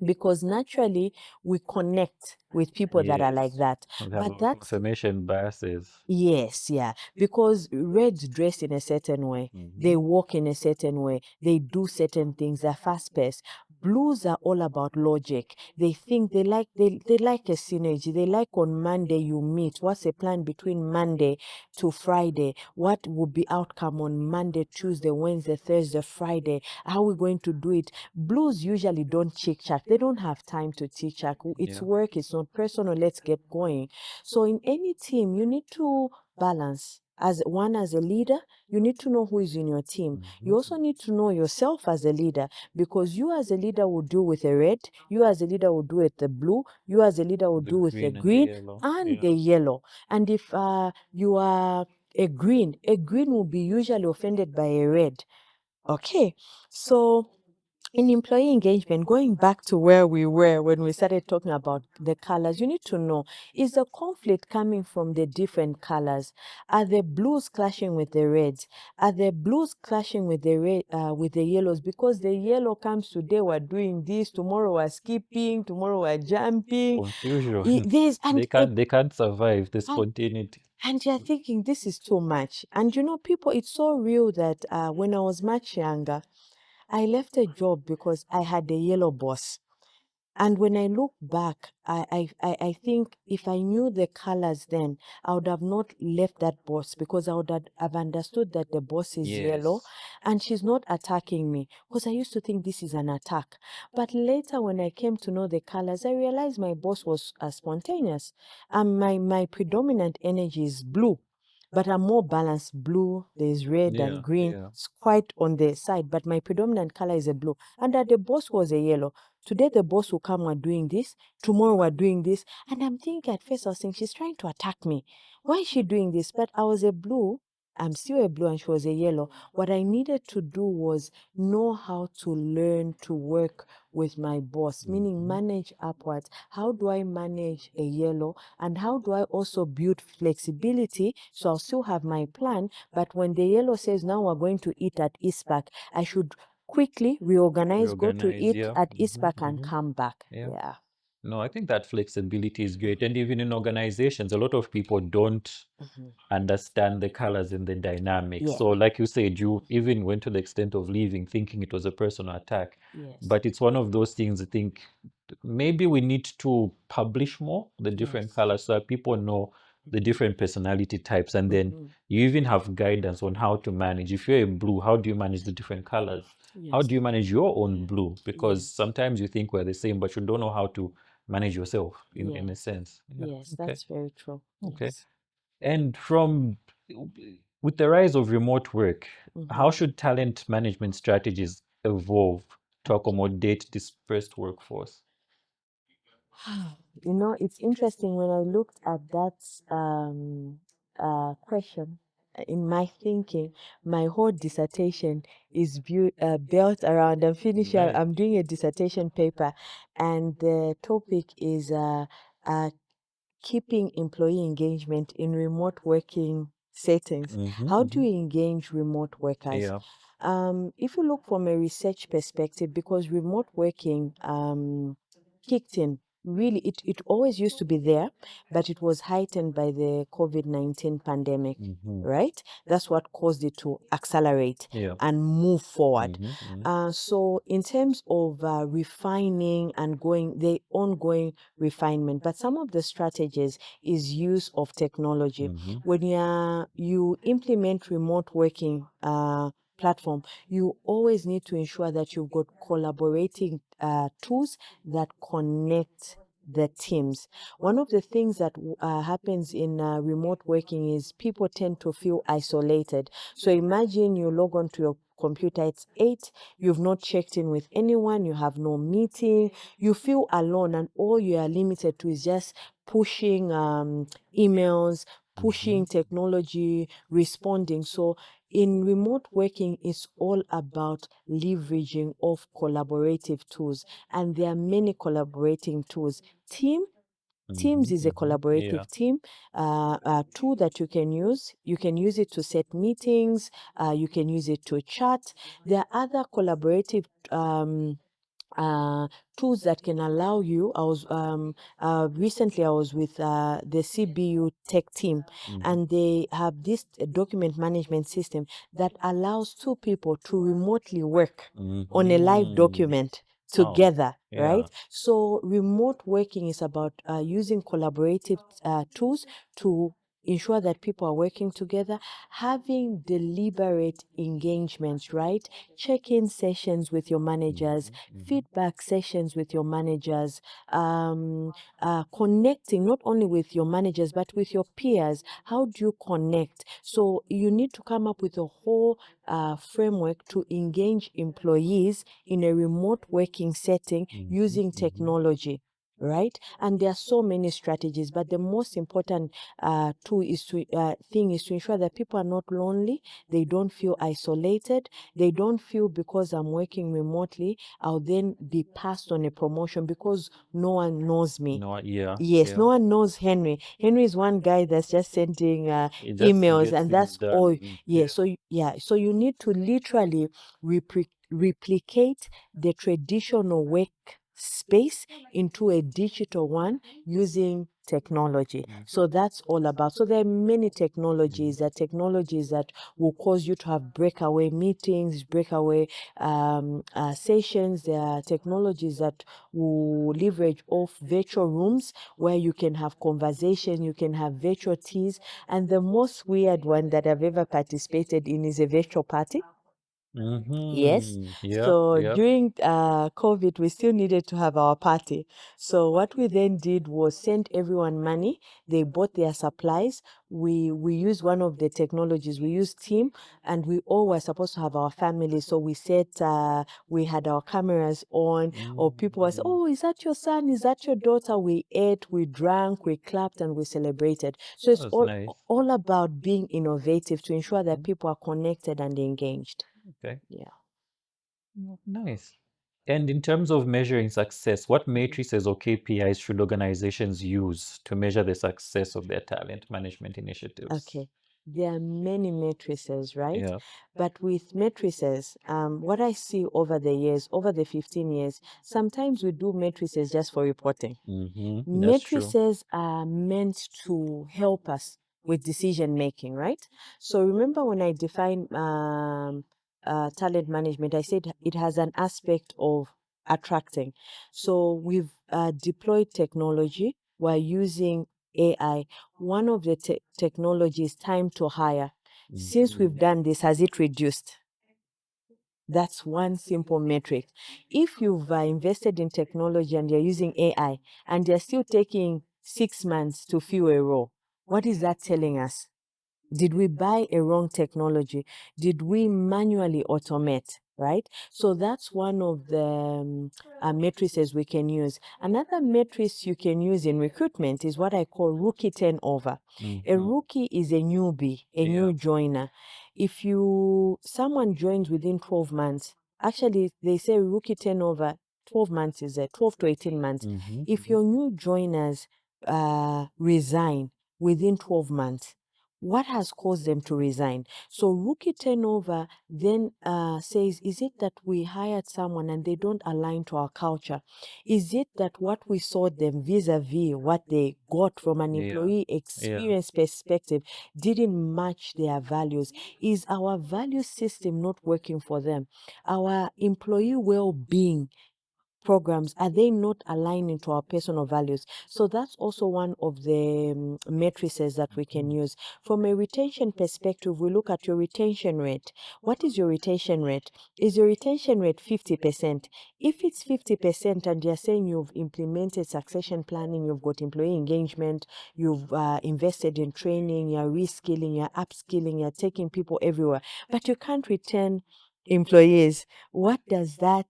S2: because naturally we connect with people that are like that. But that's
S1: confirmation biases.
S2: yes, because reds dress in a certain way, they walk in a certain way, they do certain things, they're fast paced. Blues are all about logic. They think they like a synergy. They like on Monday you meet. What's the plan between Monday to Friday? What will be outcome on Monday, Tuesday, Wednesday, Thursday, Friday? How are we going to do it? Blues usually don't chit chat. They don't have time to chit chat. It's work, it's not personal. Let's get going. So in any team, you need to balance. As a leader, you need to know who is in your team. You also need to know yourself as a leader, because you as a leader will do with a red, you as a leader will do with the blue, you as a leader will do with the green and the yellow. And if you are a green will be usually offended by a red. Okay, so in employee engagement, going back to where we were when we started talking about the colors, you need to know, is the conflict coming from the different colors? Are the blues clashing with the reds? Are the blues clashing with the with the yellows? Because the yellow comes today, we're doing this, tomorrow we're skipping, tomorrow we're jumping.
S1: Confusion. They can't survive the spontaneity.
S2: And you're thinking, this is too much. And people, it's so real that when I was much younger, I left a job because I had a yellow boss. And when I look back, I think if I knew the colors then, I would have not left that boss, because I would have understood that the boss is yellow
S1: Yes.
S2: and she's not attacking me, because I used to think this is an attack. But later, when I came to know the colors, I realized my boss was spontaneous. And my predominant energy is blue. But I'm more balanced. Blue, there's red and
S1: Yeah,
S2: green.
S1: yeah.
S2: It's quite on the side, but my predominant color is a blue. And that the boss was a yellow. Today the boss will come, we're doing this. Tomorrow we're doing this. And I'm thinking, at first I was thinking, she's trying to attack me. Why is she doing this? But I was a blue. I'm still a blue and she was a yellow. What I needed to do was know how to learn to work with my boss, meaning manage upwards. How do I manage a yellow? And how do I also build flexibility so I'll still have my plan? But when the yellow says, now we're going to eat at Eastpark, I should quickly reorganize, go to
S1: Reorganize,
S2: eat
S1: yeah.
S2: at Eastpark and come back.
S1: Yeah.
S2: Yeah.
S1: No, I think that flexibility is great. And even in organizations, a lot of people don't understand the colors and the dynamics.
S2: Yeah.
S1: So, like you said, you even went to the extent of leaving thinking it was a personal attack.
S2: Yes.
S1: But it's one of those things I think maybe we need to publish more the different
S2: Yes.
S1: colors so that people know the different personality types. And then you even have guidance on how to manage. If you're a blue, how do you manage the different colors? How
S2: Yes.
S1: do you manage your own blue? Because
S2: Yes.
S1: sometimes you think we're the same, but you don't know how to manage yourself in
S2: Yeah.
S1: a sense. Yeah.
S2: Yes,
S1: Okay.
S2: that's very true.
S1: Okay.
S2: Yes.
S1: And with the rise of remote work, how
S2: Mhm.
S1: should talent management strategies evolve to accommodate dispersed workforce?
S2: You know, it's interesting when I looked at that question. In my thinking, my whole dissertation is built around. I'm finishing.
S1: Right.
S2: I'm doing a dissertation paper, and the topic is uh, keeping employee engagement in remote working settings. How do you engage remote workers?
S1: Yeah.
S2: If you look from a research perspective, because remote working kicked in, really, it always used to be there, but it was heightened by the COVID-19 pandemic, right? That's what caused it to accelerate
S1: Yeah.
S2: and move forward.
S1: Mm-hmm.
S2: So in terms of refining and going, the ongoing refinement, but some of the strategies is use of technology. When you implement remote working platform, you always need to ensure that you've got collaborating tools that connect the teams. One of the things that happens in remote working is people tend to feel isolated. So imagine you log on to your computer, it's 8, you've not checked in with anyone, you have no meeting, you feel alone, and all you are limited to is just pushing emails, pushing technology, responding. So in remote working, it's all about leveraging of collaborative tools, and there are many collaborating tools. Teams is a
S1: Yeah.
S2: collaborative team tool that you can use. You can use it to set meetings. You can use it to chat. There are other collaborative uh, tools that can allow you. I was recently I was with the CBU tech team, and they have this document management system that allows two people to remotely work on a live document
S1: Oh,
S2: together,
S1: yeah.
S2: right? So remote working is about using collaborative tools to ensure that people are working together, having deliberate engagements, right? Check-in sessions with your managers, feedback sessions with your managers, connecting not only with your managers but with your peers. How do you connect? So you need to come up with a whole framework to engage employees in a remote working setting using technology, right? And there are so many strategies, but the most important thing is to ensure that people are not lonely, they don't feel isolated, they don't feel because I'm working remotely I'll then be passed on a promotion because no one knows me.
S1: No, yeah,
S2: Yes,
S1: yeah.
S2: no one knows Henry. Henry is one guy that's just sending
S1: It just
S2: emails,
S1: gets
S2: and
S1: things
S2: that's
S1: done.
S2: all. Yeah, so you need to literally replicate the traditional work space into a digital one using technology. So that's all about. So there are many technologies that will cause you to have breakaway meetings, breakaway sessions. There are technologies that will leverage off virtual rooms where you can have conversation, you can have virtual teas. And the most weird one that I've ever participated in is a virtual party. Yes.
S1: Yeah.
S2: So
S1: Yeah.
S2: during COVID, we still needed to have our party. So what we then did was send everyone money. They bought their supplies. We used one of the technologies. We used Team, and we all were supposed to have our family. So we had our cameras on, or people was, oh, is that your son? Is that your daughter? We ate, we drank, we clapped, and we celebrated. So it's
S1: That's nice.
S2: all about being innovative to ensure that people are connected and engaged.
S1: Okay.
S2: Yeah.
S1: Nice. And in terms of measuring success, what matrices or KPIs should organizations use to measure the success of their talent management initiatives?
S2: Okay. There are many matrices, right?
S1: Yeah.
S2: But with matrices, what I see over the years, over the 15 years, sometimes we do matrices just for reporting.
S1: That's true.
S2: Matrices are meant to help us with decision making, right? So remember when I defined talent management, I said it has an aspect of attracting. So we've deployed technology. We're using AI. One of the technology is time to hire. Since we've done this, has it reduced? That's one simple metric. If you've invested in technology and you're using AI and you're still taking 6 months to fill a role, what is that telling us? Did we buy a wrong technology? Did we manually automate? Right? So that's one of the matrices we can use. Another matrix you can use in recruitment is what I call rookie turnover. A rookie is a newbie, a new joiner. If someone joins within 12 months, actually they say rookie turnover 12 months is 12 to 18 months. If your new joiners resign within 12 months, what has caused them to resign? So rookie turnover then says, is it that we hired someone and they don't align to our culture? Is it that what we saw them vis-a-vis what they got from an employee experience perspective didn't match their values? Is our value system not working for them? Our employee well-being programs, are they not aligning to our personal values? So that's also one of the matrices that we can use. From a retention perspective, we look at your retention rate. What is your retention rate? Is your retention rate 50%? If it's 50% and you're saying you've implemented succession planning, you've got employee engagement, you've invested in training, you're reskilling, you're upskilling, you're taking people everywhere, but you can't retain employees, what does that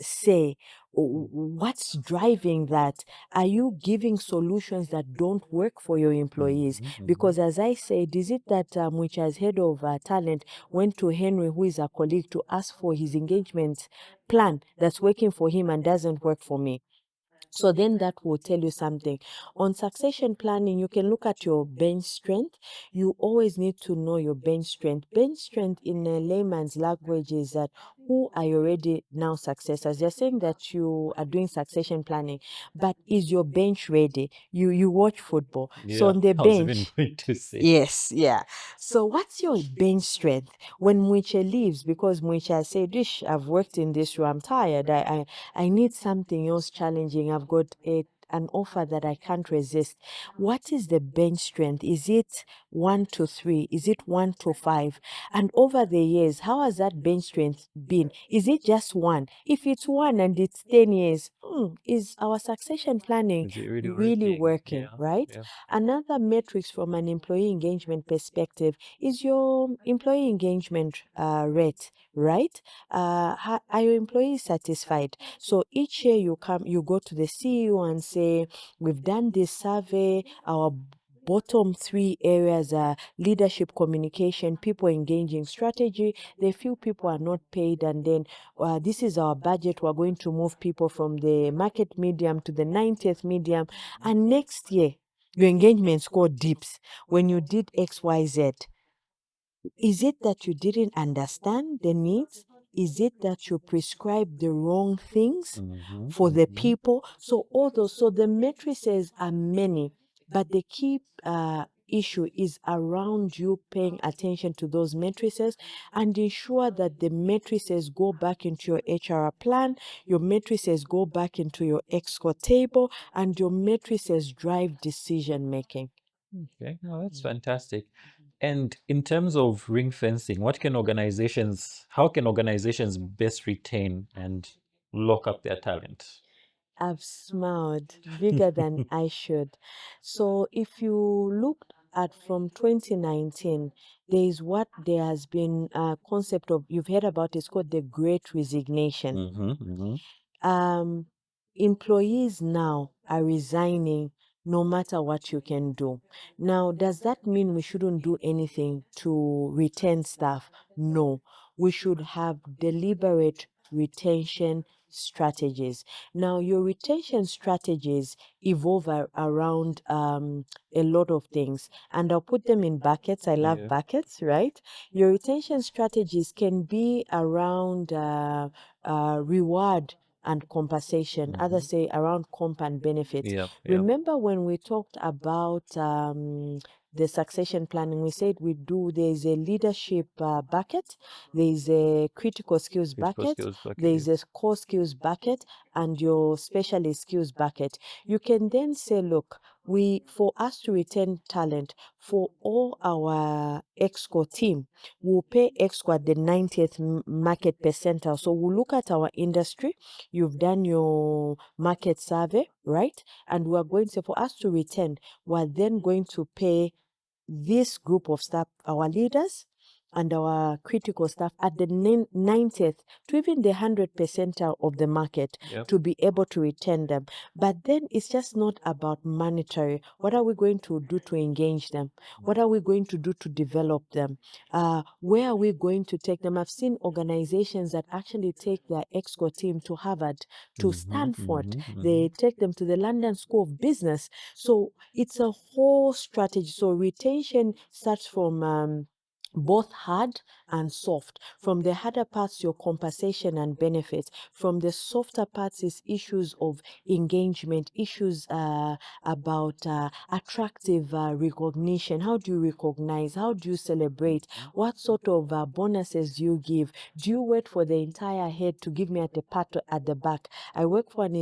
S2: say? What's driving that? Are you giving solutions that don't work for your employees? Because as I said, is it that which as head of talent went to Henry, who is a colleague, to ask for his engagement plan that's working for him and doesn't work for me? So then that will tell you something. On succession planning, you can look at your bench strength. You always need to know your bench strength. Bench strength in a layman's language is that who are already now successors? You're saying that you are doing succession planning, but is your bench ready? You watch football. So on the
S1: I was even
S2: bench,
S1: going to say.
S2: yes, yeah. So what's your bench strength when Mwiche leaves? Because Mwiche has said, "Ish, I've worked in this room, I'm tired. I need something else challenging. I've got an offer that I can't resist." What is the bench strength? Is it 1 to 3? Is it 1 to 5? And over the years, how has that bench strength been? Is it just 1? If it's 1 and it's 10 years, is our succession planning
S1: Is it really
S2: really working,
S1: Yeah.
S2: right?
S1: Yeah.
S2: Another metrics from an employee engagement perspective is your employee engagement rate, right? Are your employees satisfied? So each year you go to the CEO and say, we've done this survey, our bottom 3 areas are leadership, communication, people engaging, strategy. They feel people are not paid, and then this is our budget. We're going to move people from the market medium to the 90th medium, and next year your engagement score dips when you did XYZ. Is it that you didn't understand the needs? Is it that you prescribe the wrong things
S1: Mm-hmm.
S2: for the
S1: Mm-hmm.
S2: people? So all those, so the matrices are many, but the key issue is around you paying attention to those matrices and ensure that the matrices go back into your HR plan, your matrices go back into your EXCO table, and your matrices drive decision making.
S1: Okay, no, that's fantastic. And in terms of ring fencing, how can organizations best retain and lock up their talent?
S2: I've smiled bigger than I should. So if you look at from 2019, there has been a concept of, you've heard about, it's called the Great Resignation.
S1: Mm-hmm. Mm-hmm.
S2: um, Employees now are resigning no matter what you can do. Now, does that mean we shouldn't do anything to retain staff? No, we should have deliberate retention strategies. Now, your retention strategies evolve around a lot of things, and I'll put them in buckets. I love
S1: Yeah.
S2: buckets, right? Your retention strategies can be around reward and compensation. Others say around comp and benefits.
S1: Yeah. Yeah.
S2: Remember when we talked about the succession planning, we said there's a leadership bucket, there's a critical skills
S1: Critical
S2: bucket,
S1: skills bucket,
S2: there's a
S1: yes.
S2: core skills bucket, and your specialist skills bucket. You can then say, look, for us to retain talent, for all our EXCO team, we'll pay EXCO at the 90th market percentile. So we'll look at our industry. You've done your market survey, right? And we're going to, for us to retain, we're then going to pay this group of staff, our leaders and our critical staff, at the 90th to even the 100th percentile of the market,
S1: Yep.
S2: to be able to retain them. But then it's just not about monetary. What are we going to do to engage them? What are we going to do to develop them? Where are we going to take them? I've seen organizations that actually take their EXCO team to Harvard, to Stanford. They take them to the London School of Business. So it's a whole strategy. So retention starts from both hard and soft. From the harder parts, your compensation and benefits. From the softer parts is issues of engagement, issues about attractive recognition. How do you recognize? How do you celebrate? What sort of bonuses do you give? Do you wait for the entire head to give me at the pat at the back? I work for an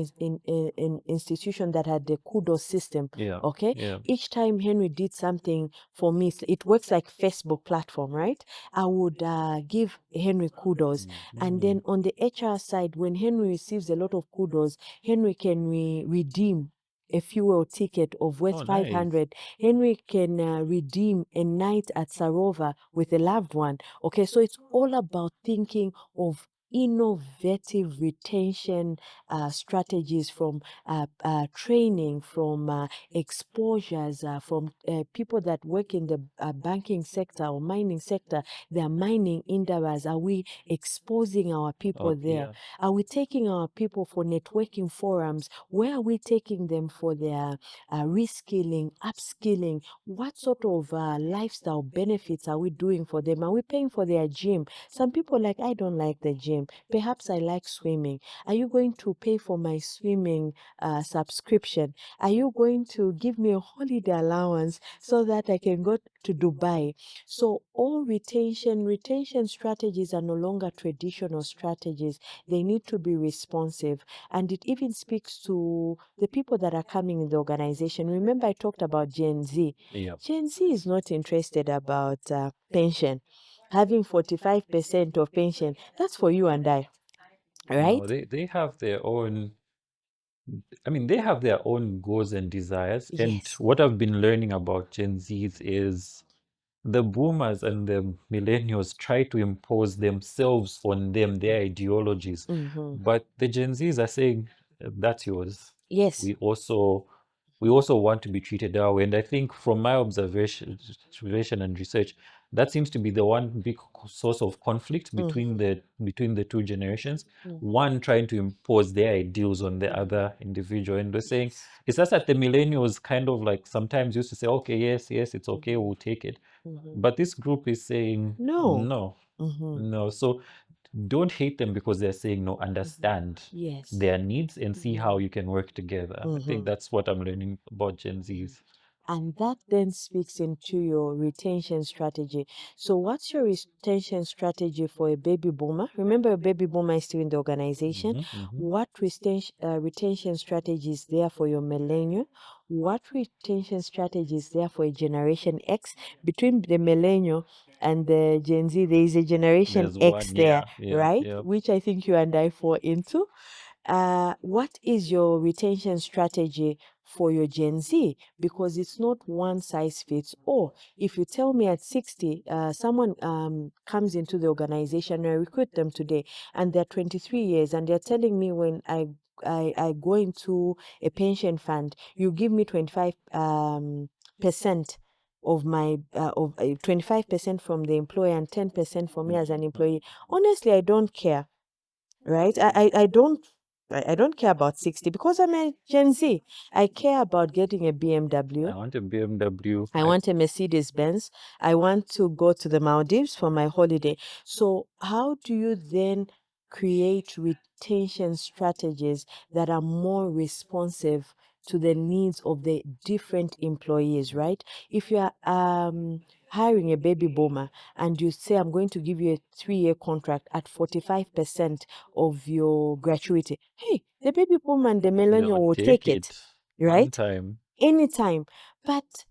S2: institution that had the kudos system.
S1: Yeah.
S2: Okay,
S1: Yeah.
S2: each time Henry did something for me, it works like Facebook platform, right? I would give Henry kudos, and then on the HR side, when Henry receives a lot of kudos, Henry can redeem a fuel ticket of worth
S1: Oh, nice.
S2: 500. Henry can redeem a night at Sarova with a loved one. Okay, so it's all about thinking of innovative retention strategies, from training, from exposures, from people that work in the banking sector or mining sector. They're mining indabas. Are we exposing our people
S1: Okay,
S2: there?
S1: yeah.
S2: Are we taking our people for networking forums? Where are we taking them for their reskilling, upskilling? What sort of lifestyle benefits are we doing for them? Are we paying for their gym? Some people like, I don't like the gym. Perhaps I like swimming. Are you going to pay for my swimming subscription? Are you going to give me a holiday allowance so that I can go to Dubai? So all retention strategies are no longer traditional strategies. They need to be responsive. And it even speaks to the people that are coming in the organization. Remember, I talked about Gen Z.
S1: Yeah.
S2: Gen Z is not interested about pension. Having 45% of pension, that's for you and I, right?
S1: No, they have their own, I mean, they have their own goals and desires. And
S2: Yes.
S1: what I've been learning about Gen Zs is the boomers and the millennials try to impose themselves on them, their ideologies. But the Gen Zs are saying, that's yours.
S2: Yes.
S1: We also want to be treated that way. And I think from my observation and research, that seems to be the one big source of conflict between the two generations. One trying to impose their ideals on the other individual. And they're saying it's just that the millennials kind of like sometimes used to say, okay, yes, it's okay, we'll take it. But this group is saying
S2: No.
S1: no. No. So don't hate them because they're saying no, understand
S2: Yes.
S1: their needs and see how you can work together. I think
S2: Mhm.
S1: that's what I'm learning about Gen Zs.
S2: And that then speaks into your retention strategy. So, what's your retention strategy for a baby boomer? Remember, a baby boomer is still in the organization. What retention strategy is there for your millennial? What retention strategy is there for a Generation X? Between the millennial and the Gen Z, there is a Generation
S1: There's
S2: X
S1: one,
S2: there,
S1: yeah,
S2: right?
S1: yeah.
S2: Which I think you and I fall into. What is your retention strategy for your Gen Z? Because it's not one size fits all. If you tell me at 60, someone comes into the organization, I recruit them today, and they're 23 years, and they're telling me when I go into a pension fund, you give me 25 percent of my of 25% from the employer and 10% for me as an employee. Honestly, I don't care, right? I don't care about 60 because I'm a Gen Z. I care about getting a
S1: I
S2: BMW.
S1: want a BMW.
S2: I want a Mercedes Benz. I want to go to the Maldives for my holiday. So, how do you then create retention strategies that are more responsive to the needs of the different employees, right? If you are hiring a baby boomer and you say, I'm going to give you a 3-year contract at 45% of your gratuity, hey, the baby boomer and the millennial
S1: They'll
S2: will
S1: take
S2: take it,
S1: it one
S2: right?
S1: time.
S2: Anytime. But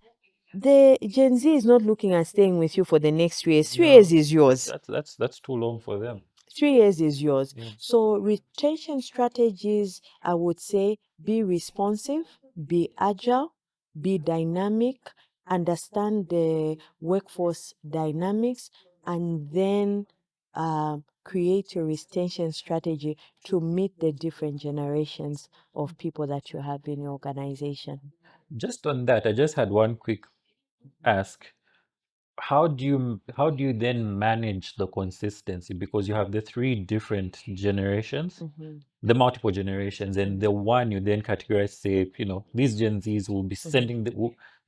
S2: the Gen Z is not looking at staying with you for the next 3 years. 3 years
S1: Yeah,
S2: is yours.
S1: that's too long for them.
S2: 3 years is yours.
S1: Yeah.
S2: So retention strategies, I would say, be responsive, be agile, be dynamic, understand the workforce dynamics, and then create your retention strategy to meet the different generations of people that you have in your organization.
S1: Just on that, I just had one quick ask. How do you then manage the consistency? Because you have the three different generations,
S2: Mhm.
S1: the multiple generations, and the one you then categorize, say, these Gen Zs will be sending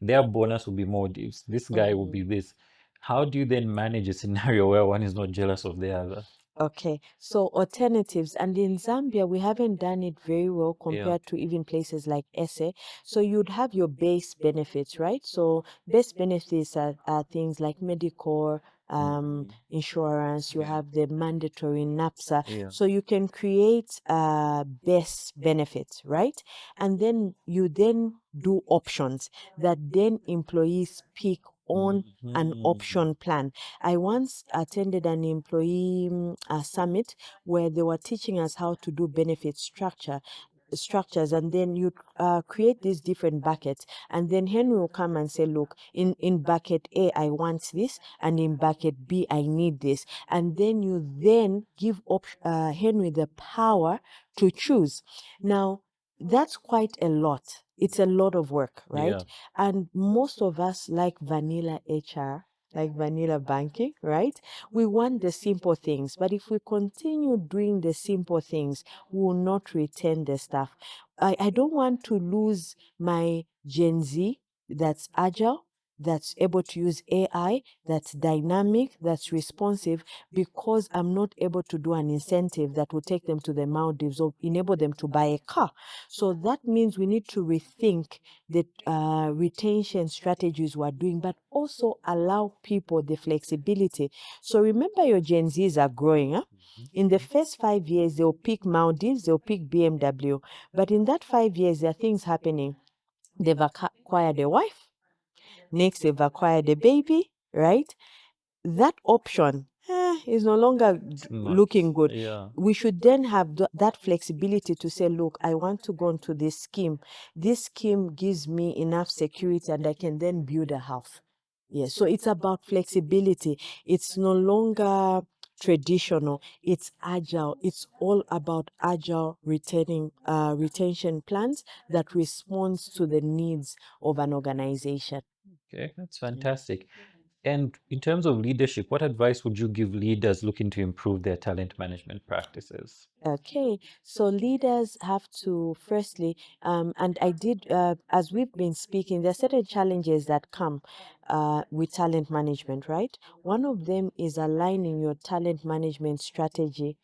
S1: their bonus will be Maldives. This guy will be this. How do you then manage a scenario where one is not jealous of the other?
S2: Okay, so alternatives, and in Zambia, we haven't done it very well
S1: Yeah.
S2: compared to even places like SA. So you'd have your base benefits, right? So base benefits are things like medical, insurance. You
S1: Yeah.
S2: have the mandatory NAPSA.
S1: Yeah.
S2: So you can create base benefits, right? And then you then do options that then employees pick on an option plan. I once attended an employee summit where they were teaching us how to do benefit structures, and then you create these different buckets, and then Henry will come and say, look, in bucket A I want this, and in bucket B I need this, and then you then give Henry the power to choose. Now that's quite a lot. It's a lot of work, right?
S1: Yeah.
S2: And most of us like vanilla HR, like vanilla banking, right? We want the simple things, but if we continue doing the simple things, we will not retain the stuff. I don't want to lose my Gen Z that's agile, that's able to use AI, that's dynamic, that's responsive, because I'm not able to do an incentive that will take them to the Maldives or enable them to buy a car. So that means we need to rethink the retention strategies we're doing, but also allow people the flexibility. So remember, your Gen Zs are growing. Huh? In the first 5 years, they'll pick Maldives, they'll pick BMW. But in that 5 years, there are things happening. They've acquired a wife. Next, they've acquired a baby, right? That option is no longer looking good.
S1: Yeah.
S2: We should then have that flexibility to say, look, I want to go into this scheme. This scheme gives me enough security and I can then build a house. Yes, so it's about flexibility. It's no longer traditional, it's agile. It's all about agile retention plans that responds to the needs of an organization.
S1: Okay, that's fantastic. And in terms of leadership, what advice would you give leaders looking to improve their talent management practices?
S2: Okay, so leaders have to firstly, and I did, as we've been speaking, there are certain challenges that come with talent management, right? One of them is aligning your talent management strategy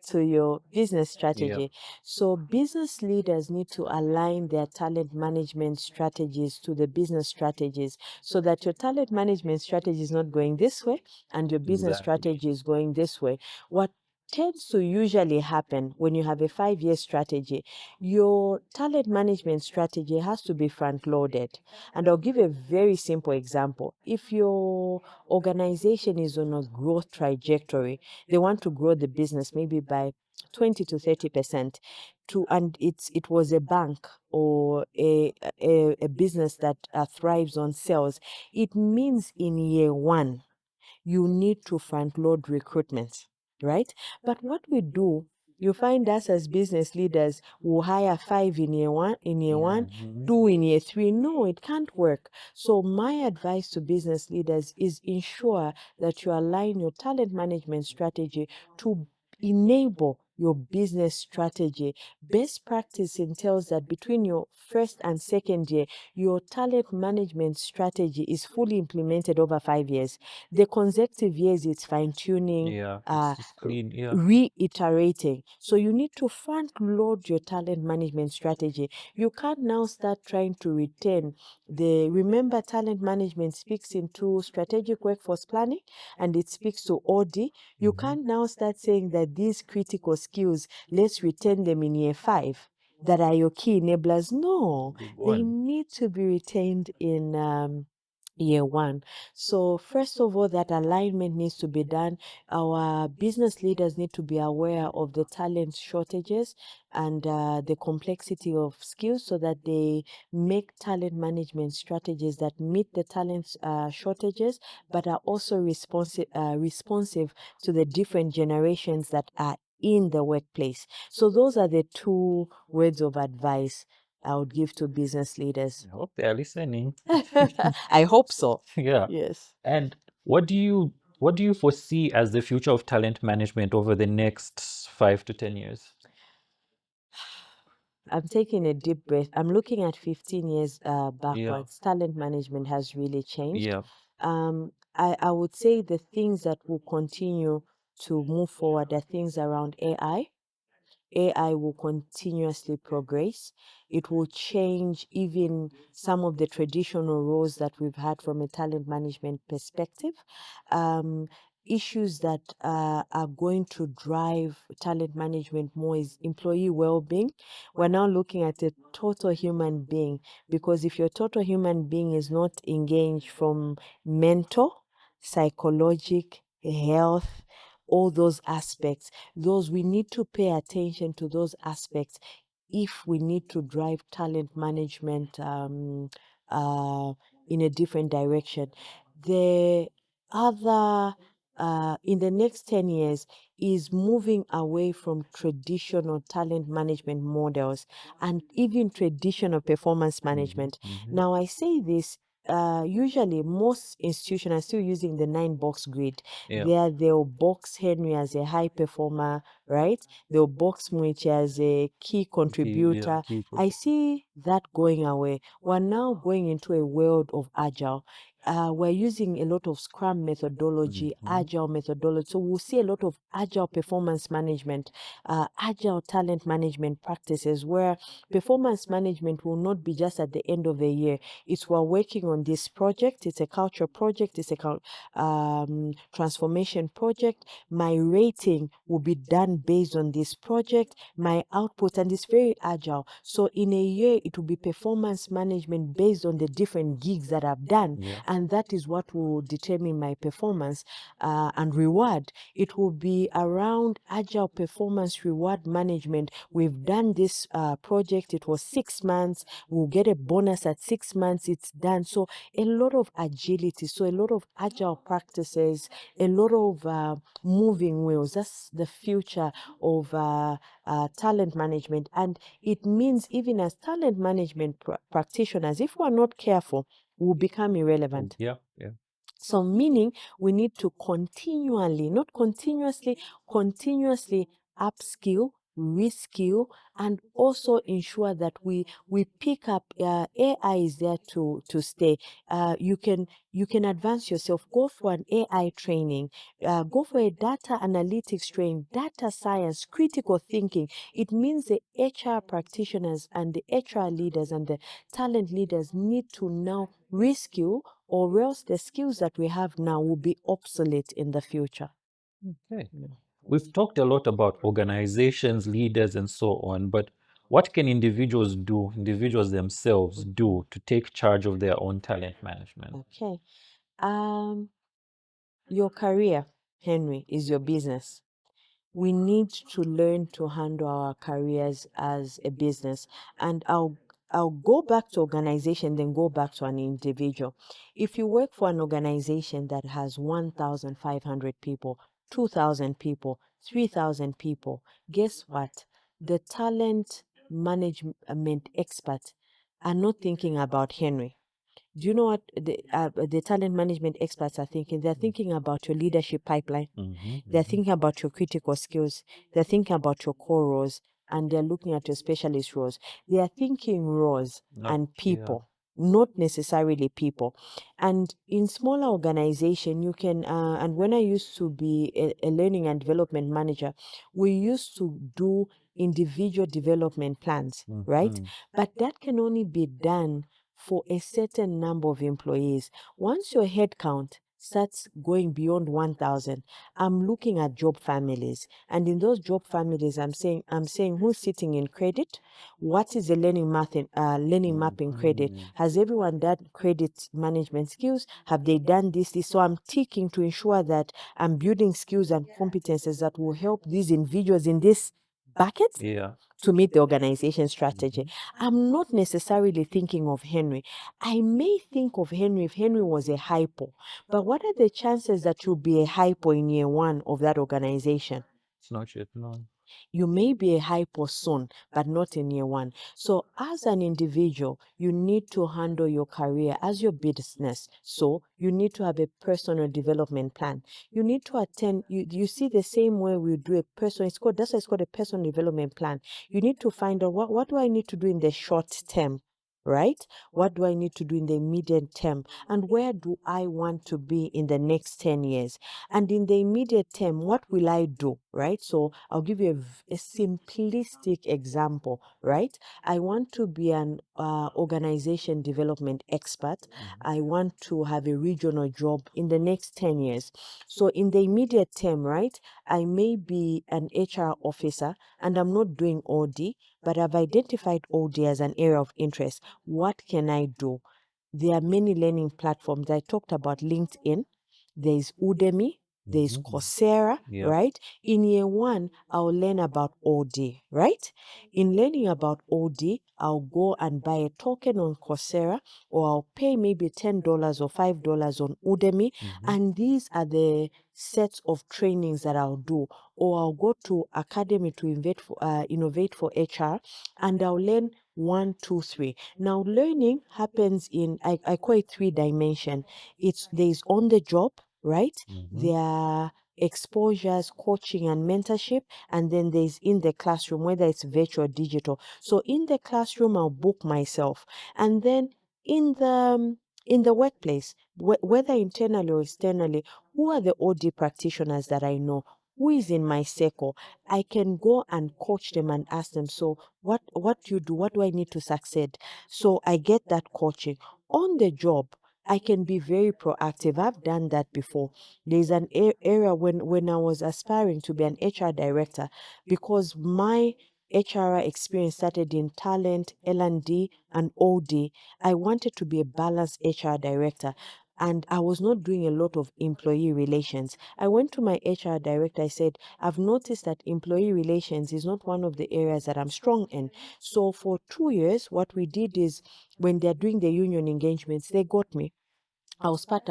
S2: to your business
S1: Yeah.
S2: strategy. So business leaders need to align their talent management strategies to the business strategies so that your talent management strategy is not going this way and your business
S1: Exactly.
S2: strategy is going this way. What tends to usually happen when you have a 5-year strategy, your talent management strategy has to be front loaded. And I'll give a very simple example. If your organization is on a growth trajectory, they want to grow the business maybe by 20 to 30% and it was a bank or a business that thrives on sales, it means in year one you need to front load recruitment, right? But what we do, you find us as business leaders will hire 5 in year one,
S1: Mhm.
S2: 2 in year 3. No, it can't work. So my advice to business leaders is ensure that you align your talent management strategy to enable your business strategy. Best practice entails that between your first and second year, your talent management strategy is fully implemented over 5 years. The consecutive years, it's fine tuning,
S1: Yeah, it's just clean. Yeah.
S2: reiterating. So you need to front load your talent management strategy. You can't now start trying to retain remember, talent management speaks into strategic workforce planning and it speaks to OD. You
S1: Mhm.
S2: can't now start saying that these critical skills, let's retain them in year 5 that are your key enablers. No,
S1: Good
S2: they
S1: one.
S2: need to be retained in year one. So first of all, that alignment needs to be done. Our business leaders need to be aware of the talent shortages and the complexity of skills so that they make talent management strategies that meet the talent shortages but are also responsive to the different generations that are in the workplace. So those are the 2 words of advice I would give to business leaders.
S1: I hope they're listening.
S2: I hope so.
S1: Yeah.
S2: Yes.
S1: And what do you foresee as the future of talent management over the next 5 to 10 years?
S2: I'm taking a deep breath. I'm looking at 15 years
S1: Yeah.
S2: backwards. Talent management has really changed.
S1: Yeah.
S2: I would say the things that will continue to move forward are things around AI. AI will continuously progress. It will change even some of the traditional roles that we've had from a talent management perspective. Um, Issues that are going to drive talent management more is employee well-being. We're now looking at a total human being because if your total human being is not engaged from mental, psychological, health, all those aspects, those we need to pay attention to those aspects if we need to drive talent management uh, in a different direction. The other in the next 10 years is moving away from traditional talent management models and even traditional performance
S1: Mhm.
S2: management.
S1: Mhm.
S2: Now, I say this. Usually, most institutions are still using the 9-box grid.
S1: Yeah.
S2: There, they'll box Henry as a high performer, right? They'll box Mwiche as a key contributor.
S1: Key
S2: I see that going away. We're now going into a world of agile. We're using a lot of Scrum methodology,
S1: Mhm.
S2: agile methodology. So we'll see a lot of agile performance management, agile talent management practices where performance management will not be just at the end of the year. It's we're working on this project. It's a culture project. It's a transformation project. My rating will be done based on this project, my output, and it's very agile. So in a year, it will be performance management based on the different gigs that I've done.
S1: Yeah.
S2: And that is what will determine my performance and reward. It will be around agile performance reward management. We've done this project, it was 6 months. We'll get a bonus at 6 months, it's done. So a lot of agility, so a lot of agile practices, a lot of moving wheels. That's the future of talent management. And it means even as talent management practitioners, if we're not careful, we'll become irrelevant.
S1: Yeah. Yeah.
S2: So meaning we need to continually, not continuously, continuously upskill, reskill, and also ensure that we pick up. AI is there to stay. You can advance yourself. Go for an AI training. Go for a data analytics training, data science, critical thinking. It means the HR practitioners and the HR leaders and the talent leaders need to now reskill, or else the skills that we have now will be obsolete in the future.
S1: Okay.
S2: Yeah.
S1: We've talked a lot about organizations, leaders, and so on, but what can individuals themselves do to take charge of their own talent management?
S2: Okay. Your career, Henry, is your business. We need to learn to handle our careers as a business. And I'll go back to organization, then go back to an individual. If you work for an organization that has 1,500 people, 2,000 people, 3,000 people, guess what? The talent management experts are not thinking about Henry. Do you know what the talent management experts are thinking? They're thinking about your leadership pipeline. They're thinking about your critical skills. They're thinking about your core roles, and they're looking at your specialist roles. They are thinking roles and people, not necessarily people. And in smaller organization, you can. And when I used to be a learning and development manager, we used to do individual development plans, right? But that can only be done for a certain number of employees. Once your headcount starts going beyond 1,000, I'm looking at job families. And in those job families, I'm saying who's sitting in credit? What is the learning mapping credit? Has everyone done credit management skills? Have they done this? So I'm ticking to ensure that I'm building skills and competences that will help these individuals in this bucket
S1: Yeah.
S2: to meet the organization strategy. I'm not necessarily thinking of Henry. I may think of Henry if Henry was a hypo, but what are the chances that you'll be a hypo in year one of that organization?
S1: It's not yet known.
S2: You may be a hypo soon, but not in year one. So, as an individual, you need to handle your career as your business. So, you need to have a personal development plan. You need to attend. You see the same way we do a personal. That's why it's called a personal development plan. You need to find out what do I need to do in the short term. Right? What do I need to do in the immediate term? And where do I want to be in the next 10 years? And in the immediate term, what will I do? Right? So I'll give you a simplistic example, right? I want to be an organization development expert. I want to have a regional job in the next 10 years. So in the immediate term, right, I may be an HR officer and I'm not doing OD, but I've identified OD as an area of interest. What can I do? There are many learning platforms. I talked about LinkedIn. There is Udemy. There is Coursera,
S1: Yeah.
S2: right? In year one, I'll learn about OD, right? In learning about OD, I'll go and buy a token on Coursera, or I'll pay maybe $10 or $5 on Udemy. And these are the sets of trainings that I'll do. Or I'll go to Academy to innovate for HR, and I'll learn 1, 2, 3. Now, learning happens in, I call it 3 dimension. There's on the job, right? There are exposures, coaching, and mentorship, and then there's in the classroom, whether it's virtual or digital. So in the classroom, I'll book myself, and then in the workplace, whether internally or externally, who are the OD practitioners that I know? Who is in my circle? I can go and coach them and ask them, so what do you do? What do I need to succeed? So I get that coaching. On the job, I can be very proactive. I've done that before. There's an area when I was aspiring to be an HR director, because my HR experience started in talent, L&D, and OD. I wanted to be a balanced HR director. And I was not doing a lot of employee relations. I went to my HR director. I said, I've noticed that employee relations is not one of the areas that I'm strong in. So for 2 years, what we did is when they're doing the union engagements, they got me. I was part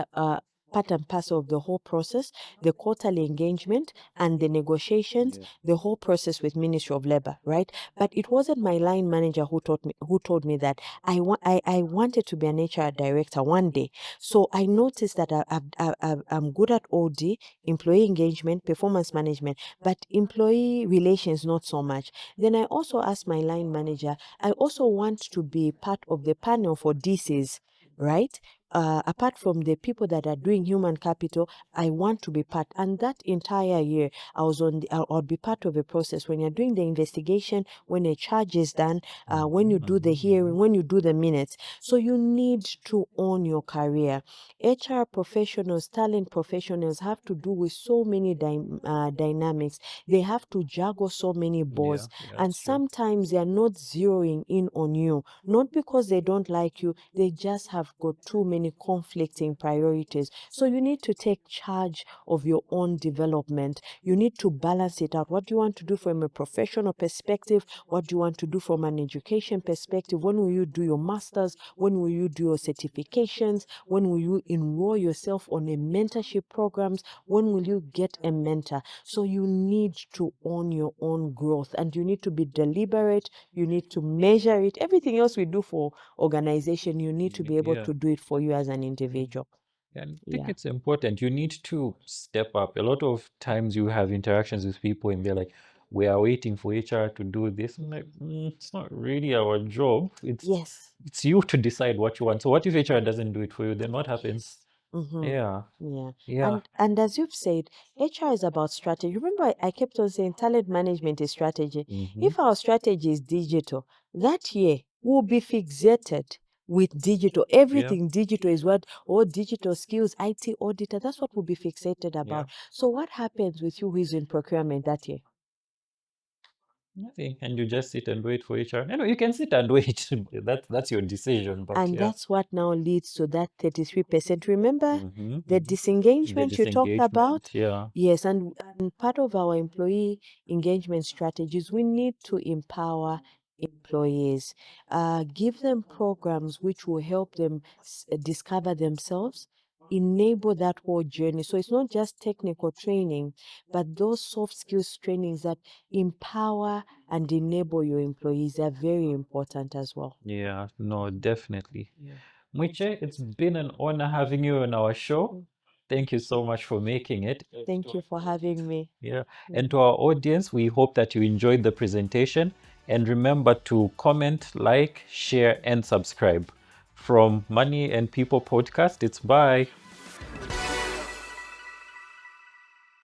S2: part and parcel of the whole process, the quarterly engagement and the negotiations, the whole process with Ministry of Labor, right? But it wasn't my line manager who told me that. I wanted to be an HR director one day. So I noticed that I'm good at OD, employee engagement, performance management, but employee relations not so much. Then I also asked my line manager, I also want to be part of the panel for DCs, right? Apart from the people that are doing human capital, I want to be part. And that entire year, I'll be part of a process. When you're doing the investigation, when a charge is done, when you do the hearing, when you do the minutes. So you need to own your career. HR professionals, talent professionals have to do with so many dynamics. They have to juggle so many balls. And sometimes they are not zeroing in on you, not because they don't like you, they just have got too many conflicting priorities. So you need to take charge of your own development. You need to balance it out. What do you want to do from a professional perspective? What do you want to do from an education perspective? When will you do your master's? When will you do your certifications? When will you enroll yourself on a mentorship programs? When will you get a mentor? So you need to own your own growth, and you need to be deliberate. You need to measure it. Everything else we do for organization, you need to be able to do it for you as an individual.
S1: And I think it's important. You need to step up. A lot of times you have interactions with people and they're like, we are waiting for HR to do this. I'm like, it's not really our job. It's you to decide what you want. So what if HR doesn't do it for you? Then what happens? Yeah.
S2: And as you've said, HR is about strategy. Remember, I kept on saying talent management is strategy. If our strategy is digital, that year we'll be fixated with digital. Everything digital is what all digital skills, IT auditor, that's what we'll be fixated about. So what happens with you who is in procurement that year?
S1: Nothing. And you just sit and wait for HR. You can sit and wait. That's your decision. But
S2: And that's what now leads to that 33%. Remember the disengagement you talked about?
S1: Yeah.
S2: Yes, and part of our employee engagement strategies, we need to empower employees, give them programs which will help them discover themselves, enable that whole journey. So it's not just technical training, but those soft skills trainings that empower and enable your employees are very important as well.
S1: Yeah, no, definitely. Mwiche, it's been an honor having you on our show. Thank you so much for making it.
S2: Thank you for having me.
S1: Yeah. And to our audience, we hope that you enjoyed the presentation. And remember to comment, like, share, and subscribe. From Money and People podcast, it's bye.